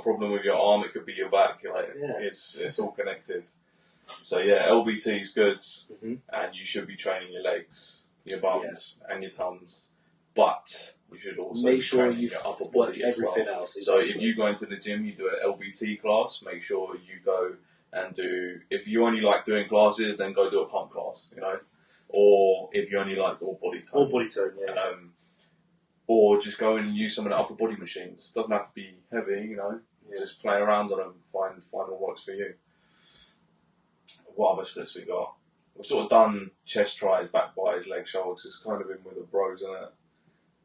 problem with your arm. It could be your back. It's all connected. So LBT is good, and you should be training your legs, your bums, and your tums. But you should also make sure you your upper body as well. Else. So if you go into the gym, you do an LBT class. Make sure you go and do. If you only like doing classes, then go do a pump class. You know, or if you only like all body tone. All body tone, yeah. Or just go and use some of the upper body machines. Doesn't have to be heavy, you know. Yeah. Just play around on them, find what works for you. What other splits we got? We've sort of done chest tries, back buys, leg shoulders. It's kind of in with the bros, isn't it?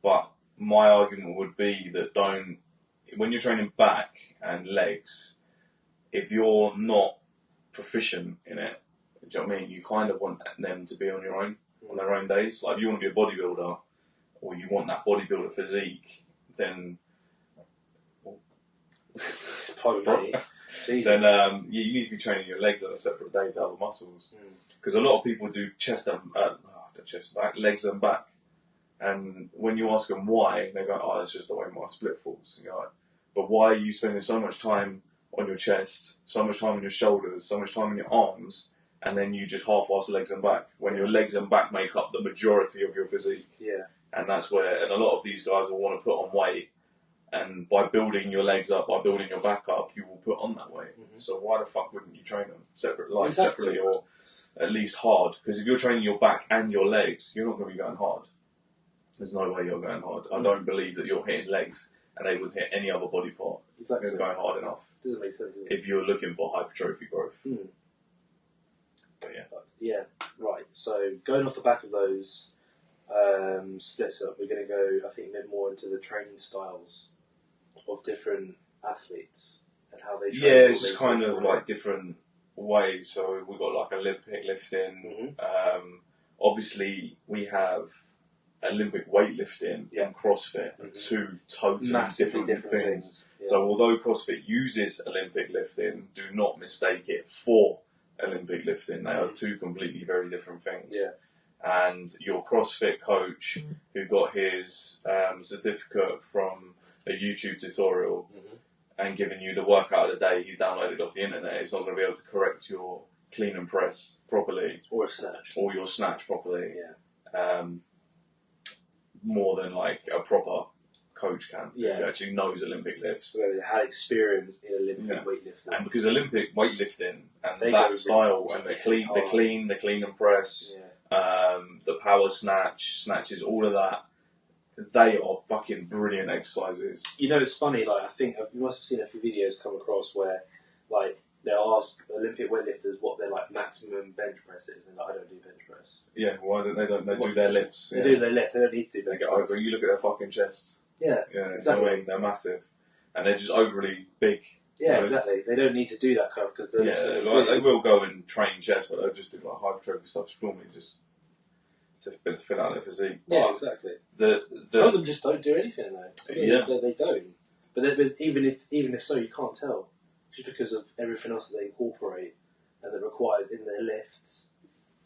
But my argument would be that when you're training back and legs, if you're not proficient in it, do you know what I mean? You kind of want them to be on their own days. Like if you want to be a bodybuilder, or you want that bodybuilder physique, then you need to be training your legs on a separate day to have the muscles. Because a lot of people do chest and back, legs and back, and when you ask them why, they go, "Oh, it's just the way my split falls." And you're like, but why are you spending so much time on your chest, so much time on your shoulders, so much time on your arms, and then you just half-ass legs and back when your legs and back make up the majority of your physique? Yeah. And that's where, and a lot of these guys will want to put on weight, and by building your legs up, by building your back up, you will put on that weight. So why the fuck wouldn't you train them separately, or at least hard? Because if you're training your back and your legs, you're not going to be going hard. There's no way you're going hard. I don't believe that you're hitting legs and able to hit any other body part. Exactly. You're going hard enough. Doesn't make sense, does it? If you're looking for hypertrophy growth. But right. So going off the back of those splits up, we're going to go, I think, a bit more into the training styles of different athletes and how they train. Yeah, it's just kind of like different ways. So we've got like Olympic lifting. Obviously, we have Olympic weightlifting and CrossFit, two totally different things. Yeah. So although CrossFit uses Olympic lifting, do not mistake it for Olympic lifting. They are two completely very different things. Yeah. And your CrossFit coach, who got his certificate from a YouTube tutorial and given you the workout of the day he downloaded off the internet, is not going to be able to correct your clean and press properly, or your snatch properly. More than like a proper coach can. Who actually knows Olympic lifts. So they had experience in Olympic weightlifting. And because Olympic weightlifting and that style and the clean and press. The power snatches, all of that, they are fucking brilliant exercises. You know, it's funny, like, I think you must have seen a few videos come across where, like, they'll ask Olympic weightlifters what their like maximum bench press is, and like, I don't do bench press. Yeah, why don't they do their lifts? They do their lifts. They don't need to do They bench get press. over. You look at their fucking chests. Yeah, Yeah, exactly. I mean, they're massive, and they're just overly big. Yeah, exactly. They don't need to do that curve because they will go and train chest, but they'll just do like hypertrophy stuff normally just to fill out their physique. Yeah, But exactly. some of them just don't do anything though. Yeah. They don't. But even if so, you can't tell just because of everything else that they incorporate and that requires in their lifts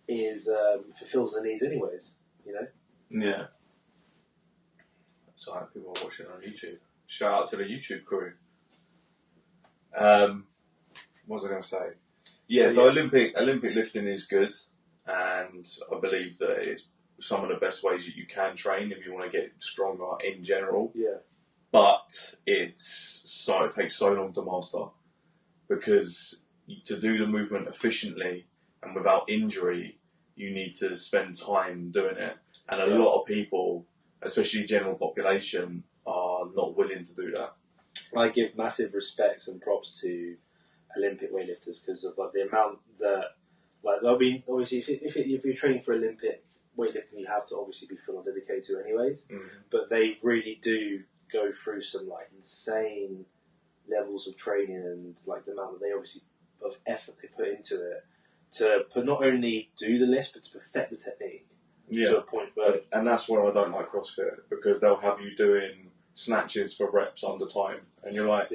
is fulfills their needs anyways. You know. Yeah. So people are watching on YouTube. Shout out to the YouTube crew. What was I going to say? Yeah, so Olympic lifting is good, and I believe that it's some of the best ways that you can train if you want to get stronger in general. Yeah. But it takes so long to master, because to do the movement efficiently and without injury, you need to spend time doing it. And a lot of people, especially general population, are not willing to do that. I give massive respects and props to Olympic weightlifters because of like the amount that, like, I mean, obviously, if you're training for Olympic weightlifting, you have to obviously be full on dedicated to it anyways. Mm-hmm. But they really do go through some like insane levels of training and like the amount that they obviously of effort they put into it to not only do the list but to perfect the technique to a point where. And that's where I don't like CrossFit, because they'll have you doing snatches for reps under time, and you're like,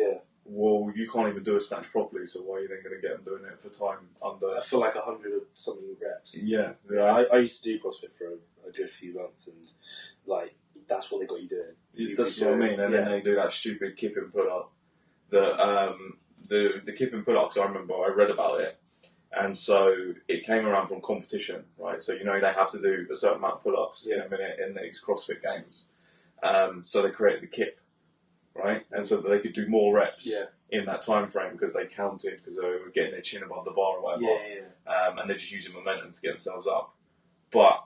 well, you can't even do a snatch properly, so why are you then going to get them doing it for time under? I feel like 100 something reps. Yeah. I used to do CrossFit for a good few months, and like that's what they got you doing. That's what I mean. And then they do that stupid kipping pull up. The kipping pull ups. I remember I read about it, and so it came around from competition, right? So they have to do a certain amount of pull ups in a minute in these CrossFit games. So they created the kip, right? And so that they could do more reps in that time frame because they counted, because they were getting their chin above the bar or whatever. And they're just using momentum to get themselves up. But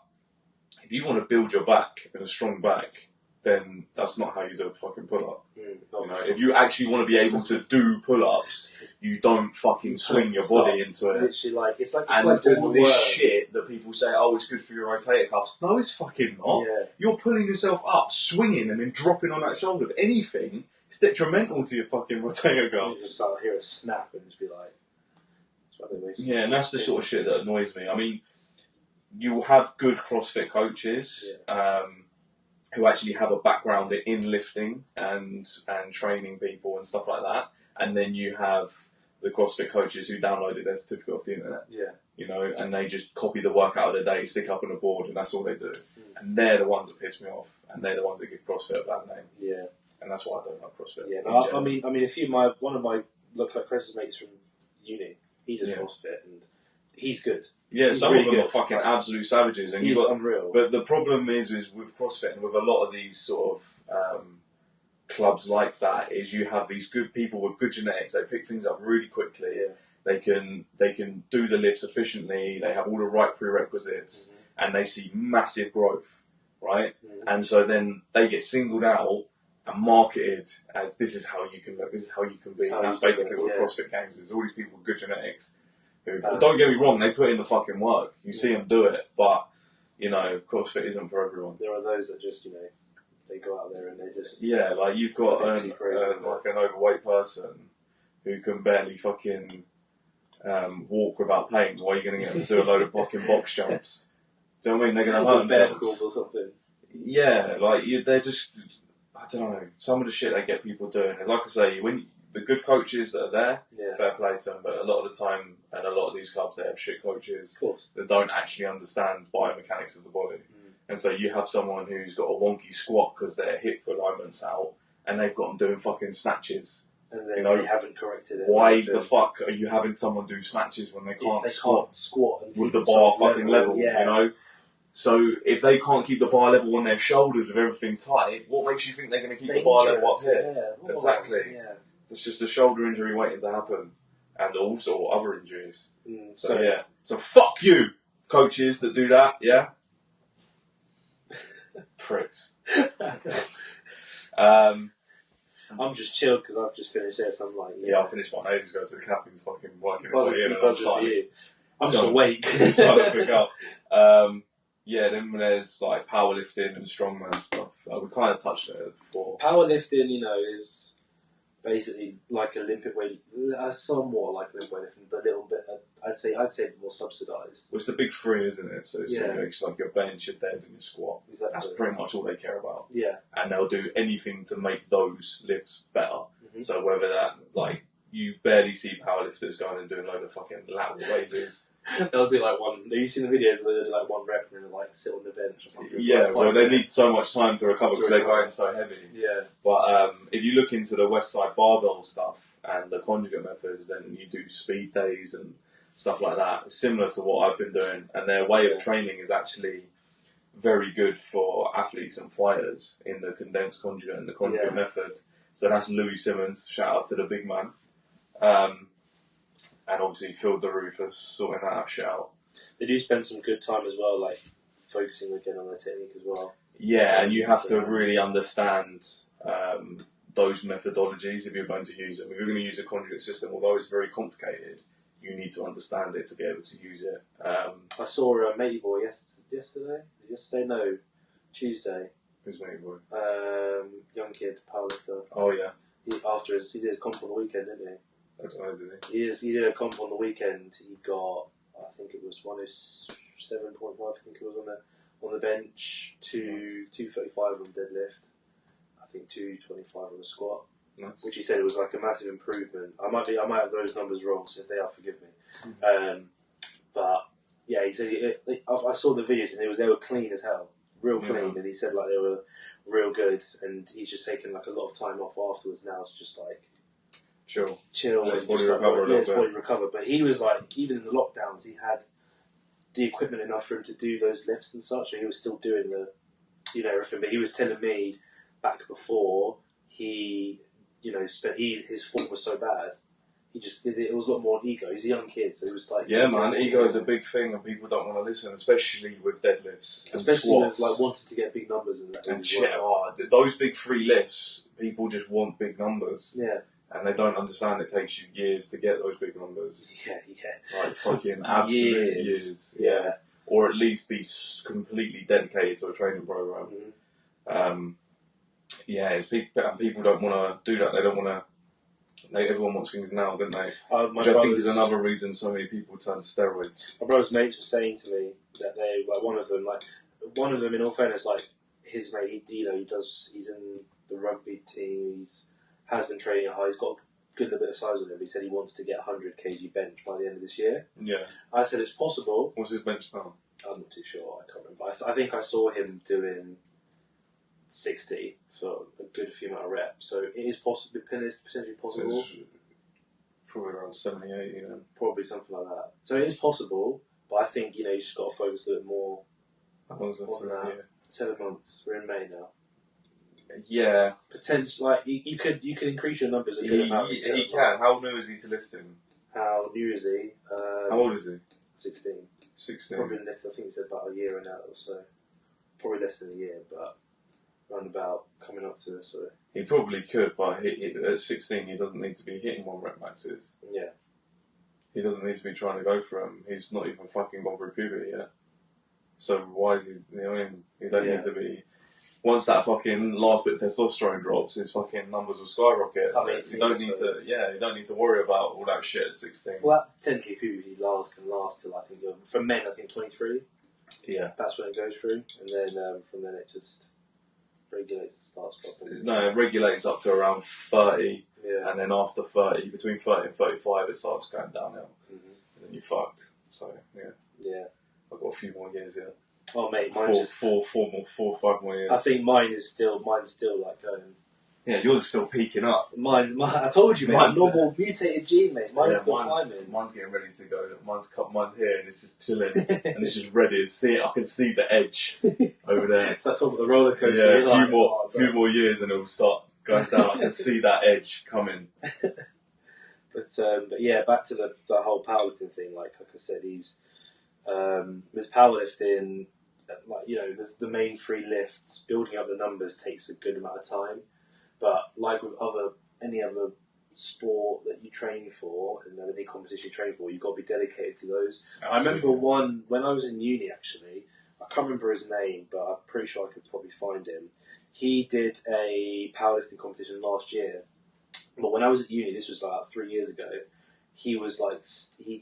if you want to build your back and a strong back, then that's not how you do a fucking pull-up. If you actually want to be able to do pull-ups, you don't fucking swing your body into it. Literally, like it's like all this shit that people say, oh, it's good for your rotator cuffs. No, it's fucking not. Yeah. You're pulling yourself up, swinging, and then dropping on that shoulder. If anything, it's detrimental to your fucking rotator cuffs. You just hear a snap and just be like, that's what they basically. Yeah, and that's the sort of shit that annoys me. I mean, you'll have good CrossFit coaches. Who actually have a background in lifting and training people and stuff like that. And then you have the CrossFit coaches who downloaded their certificate off the internet. Yeah. And they just copy the workout of the day, stick up on a board, and that's all they do. And they're the ones that piss me off, and they're the ones that give CrossFit a bad name. Yeah. And that's why I don't like CrossFit. Yeah. I mean, one of my look like Chris's mates from uni, he does CrossFit, and he's good. Yeah, some of them are fucking absolute savages, and he's unreal. But the problem is with CrossFit and with a lot of these sort of clubs like that, is you have these good people with good genetics. They pick things up really quickly. Yeah. They can do the lifts efficiently. They have all the right prerequisites, and they see massive growth, right? And so then they get singled out and marketed as, this is how you can look, this is how you can be. And that's basically what CrossFit Games is. All these people with good genetics. Don't get me wrong, they put in the fucking work. You see them do it, but CrossFit isn't for everyone. There are those that just they go out there and they just like you've got like an overweight person who can barely fucking walk without pain. Why are you going to get them to do a load of fucking box jumps? Do you know what I mean? They're going to hurt themselves or something. Yeah, like they're just, I don't know. Some of the shit they get people doing. Like I say, when the good coaches that are there, fair play to them, but a lot of the time, and a lot of these clubs, they have shit coaches that don't actually understand biomechanics of the body. And so you have someone who's got a wonky squat because their hip alignment's out, and they've got them doing fucking snatches. And then they haven't corrected it. Why the fuck are you having someone do snatches when they can't squat with the bar fucking level? So if they can't keep the bar level on their shoulders with everything tight, what makes you think they're going to keep the bar level up here? Yeah. Exactly. Yeah. It's just a shoulder injury waiting to happen, and also other injuries. So fuck you, coaches that do that. Yeah, pricks. I'm just chilled because I've just finished this. I'm like, Yeah, I finished mine ages ago, so the caffeine's fucking working its way in, and I'm just awake. starting to pick up. Yeah, then there's like powerlifting and strongman stuff. We kind of touched on it before. Powerlifting, is basically like Olympic weight, somewhat like Olympic weightlifting, but a little bit. I'd say more subsidised. Well, it's the big three, isn't it? So it's Yeah. it's like your bench, your dead, and your squat. Exactly. That's pretty much all they care about. Yeah. And they'll do anything to make those lifts better. Mm-hmm. So whether that, like, you barely see powerlifters going and doing a load of fucking lateral raises. They'll do like one. Have you seen the videos where they do like one rep and then like sit on the bench or something? Yeah, well, they need so much time to recover because they're going so heavy. Yeah. But if you look into the West Side barbell stuff and the conjugate methods, then you do speed days and stuff like that. It's similar to what I've been doing, and their way of training is actually very good for athletes and fighters in the condensed conjugate and the conjugate method. So that's Louis Simmons. Shout out to the big man. And obviously Phil Daru for sorting that shit out. They do spend some good time as well, like focusing again on their technique as well. Yeah, and you have to really understand those methodologies if you're going to use them. If you're going to use a conjugate system, although it's very complicated, you need to understand it to be able to use it. I saw a matey boy yesterday. No, Tuesday. Who's matey boy? Young kid, powerlifter. Oh yeah. He did a comp on the weekend, didn't he? I don't know, did he? He did a comp on the weekend. He got, I think it was 107.5. I think it was on the bench. 235 on the deadlift. I think 225 on the squat. Nice. Which he said it was like a massive improvement. I might have those numbers wrong, so if they are, forgive me. But yeah, he said I saw the videos and they were clean as hell, real clean, and he said like they were real good, and he's just taken like a lot of time off afterwards now to just like chill let and his just body recover. But he was like, even in the lockdowns, he had the equipment enough for him to do those lifts and such, and he was still doing the everything. But he was telling me back before his form was so bad, he just did it. It was a lot more ego. He's a young kid, so he was like, yeah, man, ego is a big thing, and people don't want to listen, especially with deadlifts, and especially squats, with like wanting to get big numbers and shit. Those big free lifts, people just want big numbers. Yeah. And they don't understand it takes you years to get those big numbers. Yeah. Like fucking absolute years. Yeah. Or at least be completely dedicated to a training program. Mm-hmm. People don't want to do that. They don't want to. Everyone wants things now, don't they? Which I think is another reason so many people turn to steroids. My brother's mates were saying to me that they one of them in all fairness, like his mate, he's in the rugby team. Has been training high. He's got a good little bit of size on him. He said he wants to get 100 kg bench by the end of this year. Yeah. I said it's possible. What's his bench now? I'm not too sure. I can't remember. I think I saw him doing 60 for a good few amount of reps. So it is possible, potentially possible. It's probably around 70, 80, then. Probably something like that. So it is possible, but I think you just got to focus a little bit more. How long is that? 7 months. We're in May now. Yeah. Potentially, like you could increase your numbers a good amount. He can. How new is he to lifting? How new is he? How old is he? 16. 16. Probably left, I think it's about a year and out or so. Probably less than a year, but around about coming up to it. So he probably could, but at 16 he doesn't need to be hitting 1 rep maxes. Yeah. He doesn't need to be trying to go for them. He's not even fucking gone through puberty yet. So why is he? He don't need to be. Once that fucking last bit of testosterone drops, his fucking numbers will skyrocket. You don't need to. Yeah, you don't need to worry about all that shit at 16. Well, technically, puberty can last till I think for men, I think 23. Yeah, that's when it goes through, and then from then it just regulates and starts dropping. No, it regulates up to around 30, and then after 30, between 30 and 35, it starts going downhill, and then you're fucked. So yeah, I've got a few more years here. Oh mate, mine's four, 5 more years. I think mine's still like going. Yeah, yours is still peaking up. Mine I told you, mate. Normal mutated gene, mate. Mine's still climbing. Mine's getting ready to go. Mine's here and it's just chilling and it's just ready. I can see the edge over there. It's like top of the roller coaster. Yeah, a few more years and it will start going down. I can see that edge coming. But yeah, back to the whole powerlifting thing. Like I said, he's with powerlifting. Like the main 3 lifts, building up the numbers takes a good amount of time. But like with any other sport that you train for, and any competition you train for, you've got to be dedicated to those. Absolutely. I remember one when I was in uni, actually. I can't remember his name, but I'm pretty sure I could probably find him. He did a powerlifting competition last year. But when I was at uni, this was like 3 years ago, he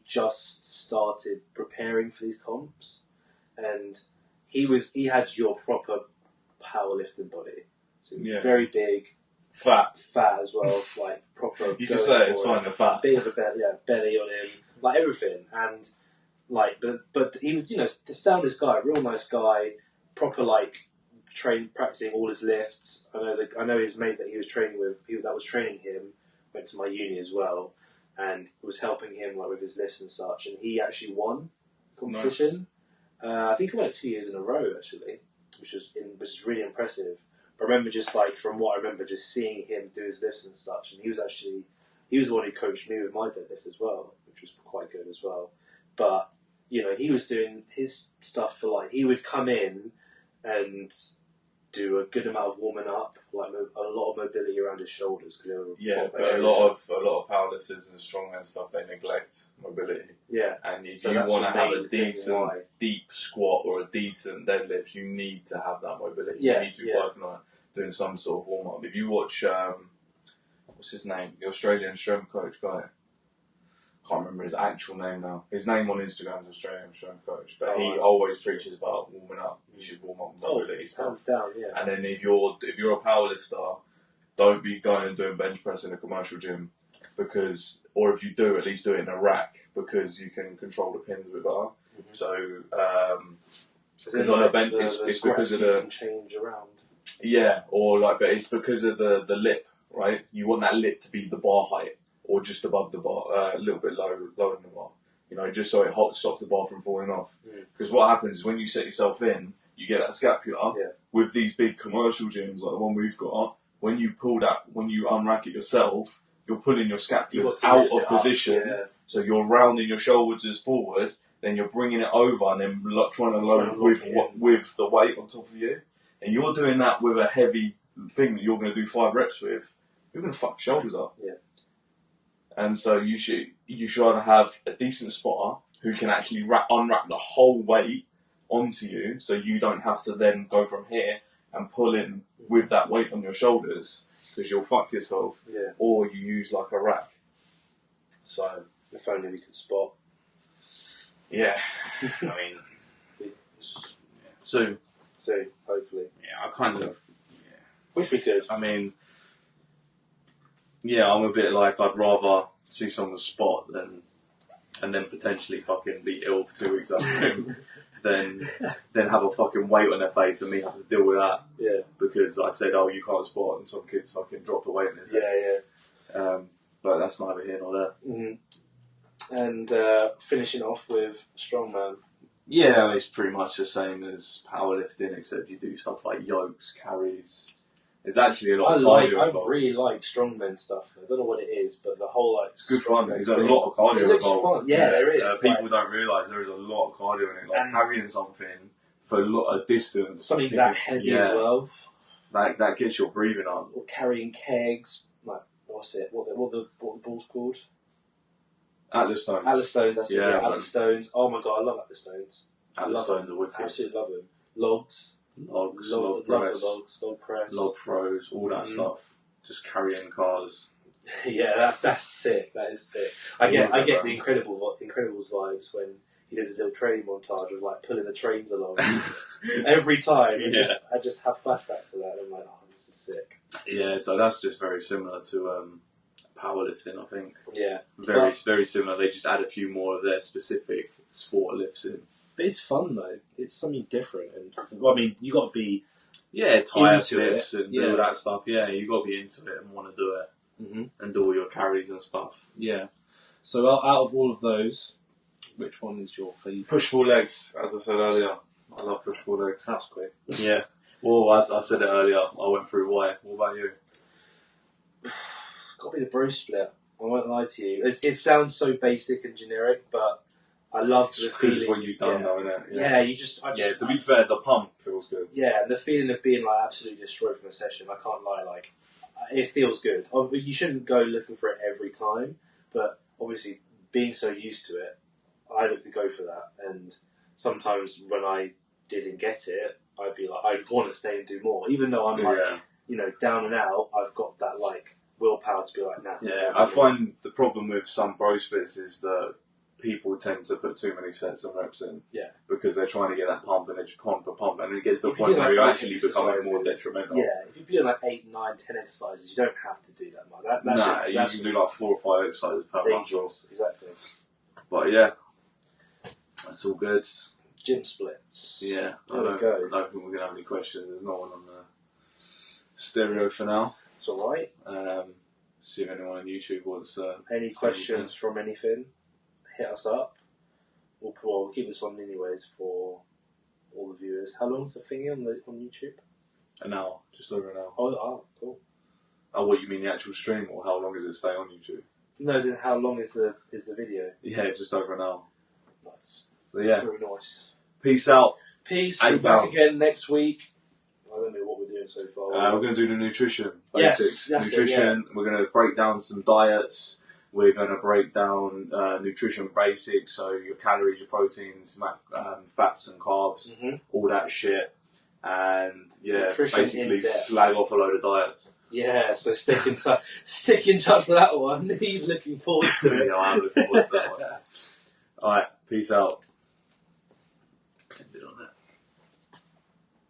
just started preparing for these comps, and he had your proper powerlifting body. So very big, fat as well, like proper. You just say it's fine, the fat. Bit of a belly on him, like everything, and like but he was, the soundest guy, real nice guy, proper like practicing all his lifts. I know his mate that he was training with, that was training him, went to my uni as well, and was helping him like with his lifts and such. And he actually won the competition. Nice. I think he won it 2 years in a row actually, which is really impressive. But I remember just like from what I remember, just seeing him do his lifts and such. And he was the one who coached me with my deadlift as well, which was quite good as well. But he was doing his stuff for like, he would come in and do a good amount of warming up, like a lot of mobility around his shoulders. But a lot of powerlifters and strongmen stuff, they neglect mobility. Yeah, and if you want to have a decent deep squat or a decent deadlift, you need to have that mobility. Yeah, you need to be working on it, doing some sort of warm up. If you watch, what's his name, the Australian strength coach guy. Can't remember his actual name now. His name on Instagram is Australian Strength Coach, but he always preaches about warming up. You should warm up mobility stuff. Hands down, yeah. And then if you're a powerlifter, don't be going and doing bench press in a commercial gym, or if you do, at least do it in a rack, because you can control the pins a bit better. Mm-hmm. So, because on a bench, it's because of the can change around. Yeah, but it's because of the lip, right? You want that lip to be the bar height, or just above the bar, a little bit lower than the bar, just so it stops the bar from falling off. Because what happens is when you set yourself in, you get that scapula. Yeah. With these big commercial gyms like the one we've got, when you unrack it yourself, you're pulling your scapula out of position. Yeah. So you're rounding your shoulders forward, then you're bringing it over, and then trying to load with the weight on top of you. And you're doing that with a heavy thing that you're going to do 5 reps with. You're going to fuck your shoulders up. Yeah. And so you should either have a decent spotter who can actually unwrap the whole weight onto you, so you don't have to then go from here and pull in with that weight on your shoulders, because you'll fuck yourself. Yeah. Or you use like a rack. So if only we could spot. Yeah. I mean, soon, hopefully. Yeah, I kind of wish we could. I mean, yeah, I'm a bit like, I'd rather see someone spot and then potentially fucking be ill for 2 weeks after than have a fucking weight on their face and me have to deal with that. Yeah. Because I said, oh, you can't spot, and some kids fucking dropped the weight in his head. Yeah. But that's neither here nor there. Mm-hmm. And finishing off with strongman. Yeah, it's pretty much the same as powerlifting, except you do stuff like yokes, carries. There's actually a lot of cardio involved. I really like strongman stuff. I don't know what it is, but the whole it's good fun. There's a lot of cardio involved. Yeah, there is. People don't realise there is a lot of cardio in it. Like carrying something for a distance. Something that heavy as well. That gets your breathing up. Or carrying kegs. Like, what's it? What the ball's called? Atlas Stones. Atlas Stones, that's it. Yeah, Atlas Stones. Oh my god, I love Atlas Stones. Atlas Stones are wicked. Absolutely love them. Logs, log press, log press, log throws, all that stuff. Just carrying cars. Yeah, that's sick. That is sick. I get the Incredibles vibes when he does a little training montage of like pulling the trains along every time. I just have flashbacks to that. And I'm like, oh, this is sick. Yeah, so that's just very similar to powerlifting, I think. Yeah, very similar. They just add a few more of their specific sport lifts in. But it's fun though. It's something different, and I mean, you got to be tire flips and all that stuff. Yeah, you got to be into it and want to do it, and do all your carries and stuff. Yeah. So out of all of those, which one is your favourite? Push-pull legs, as I said earlier. I love push-pull legs. That's quick. Yeah. Well, as I said it earlier, I went through why. What about you? It's got to be the bro split. I won't lie to you. It sounds so basic and generic, but I love the feeling. It's what you've done, though, isn't it? Yeah, to be fair, the pump feels good. Yeah, and the feeling of being like absolutely destroyed from a session. I can't lie. Like, it feels good. You shouldn't go looking for it every time, but obviously being so used to it, I look to go for that. And sometimes when I didn't get it, I'd be like, I'd want to stay and do more, even though I'm like, down and out. I've got that like willpower to be like, nah. Yeah, I find the problem with some bro splits is that people tend to put too many sets and reps in. Yeah. Because they're trying to get that pump and they just pump, and it gets to the point where you're actually becoming more detrimental. Yeah, if you're doing like 8, 9, 10 exercises, you don't have to do that much. You can do like 4 or 5 exercises per muscle. Exactly. But yeah, that's all good. Gym splits. Yeah, I There we don't go. think we're going to have any questions. There's no one on the stereo for now. It's alright. See if anyone on YouTube wants Any questions from anything, hit us up. We'll keep this on anyways for all the viewers. How long's the thingy on YouTube? An hour, just over an hour. Oh, cool. Oh, what, you mean the actual stream, or how long does it stay on YouTube? No, as in how long is the video? Yeah, just over an hour. Nice. So yeah, Very nice. peace out. Peace. We're back again next week. I don't know what we're doing so far. We're going to do the nutrition basics. Yes, nutrition. We're going to break down some diets. We're going to break down nutrition basics, so your calories, your proteins, fats and carbs, all that shit. And yeah, Nutrition basically slag off a load of diets. Yeah, so stick in touch. Stick in touch for that one. He's looking forward to it. Yeah, I'm looking forward to that one. Alright, peace out.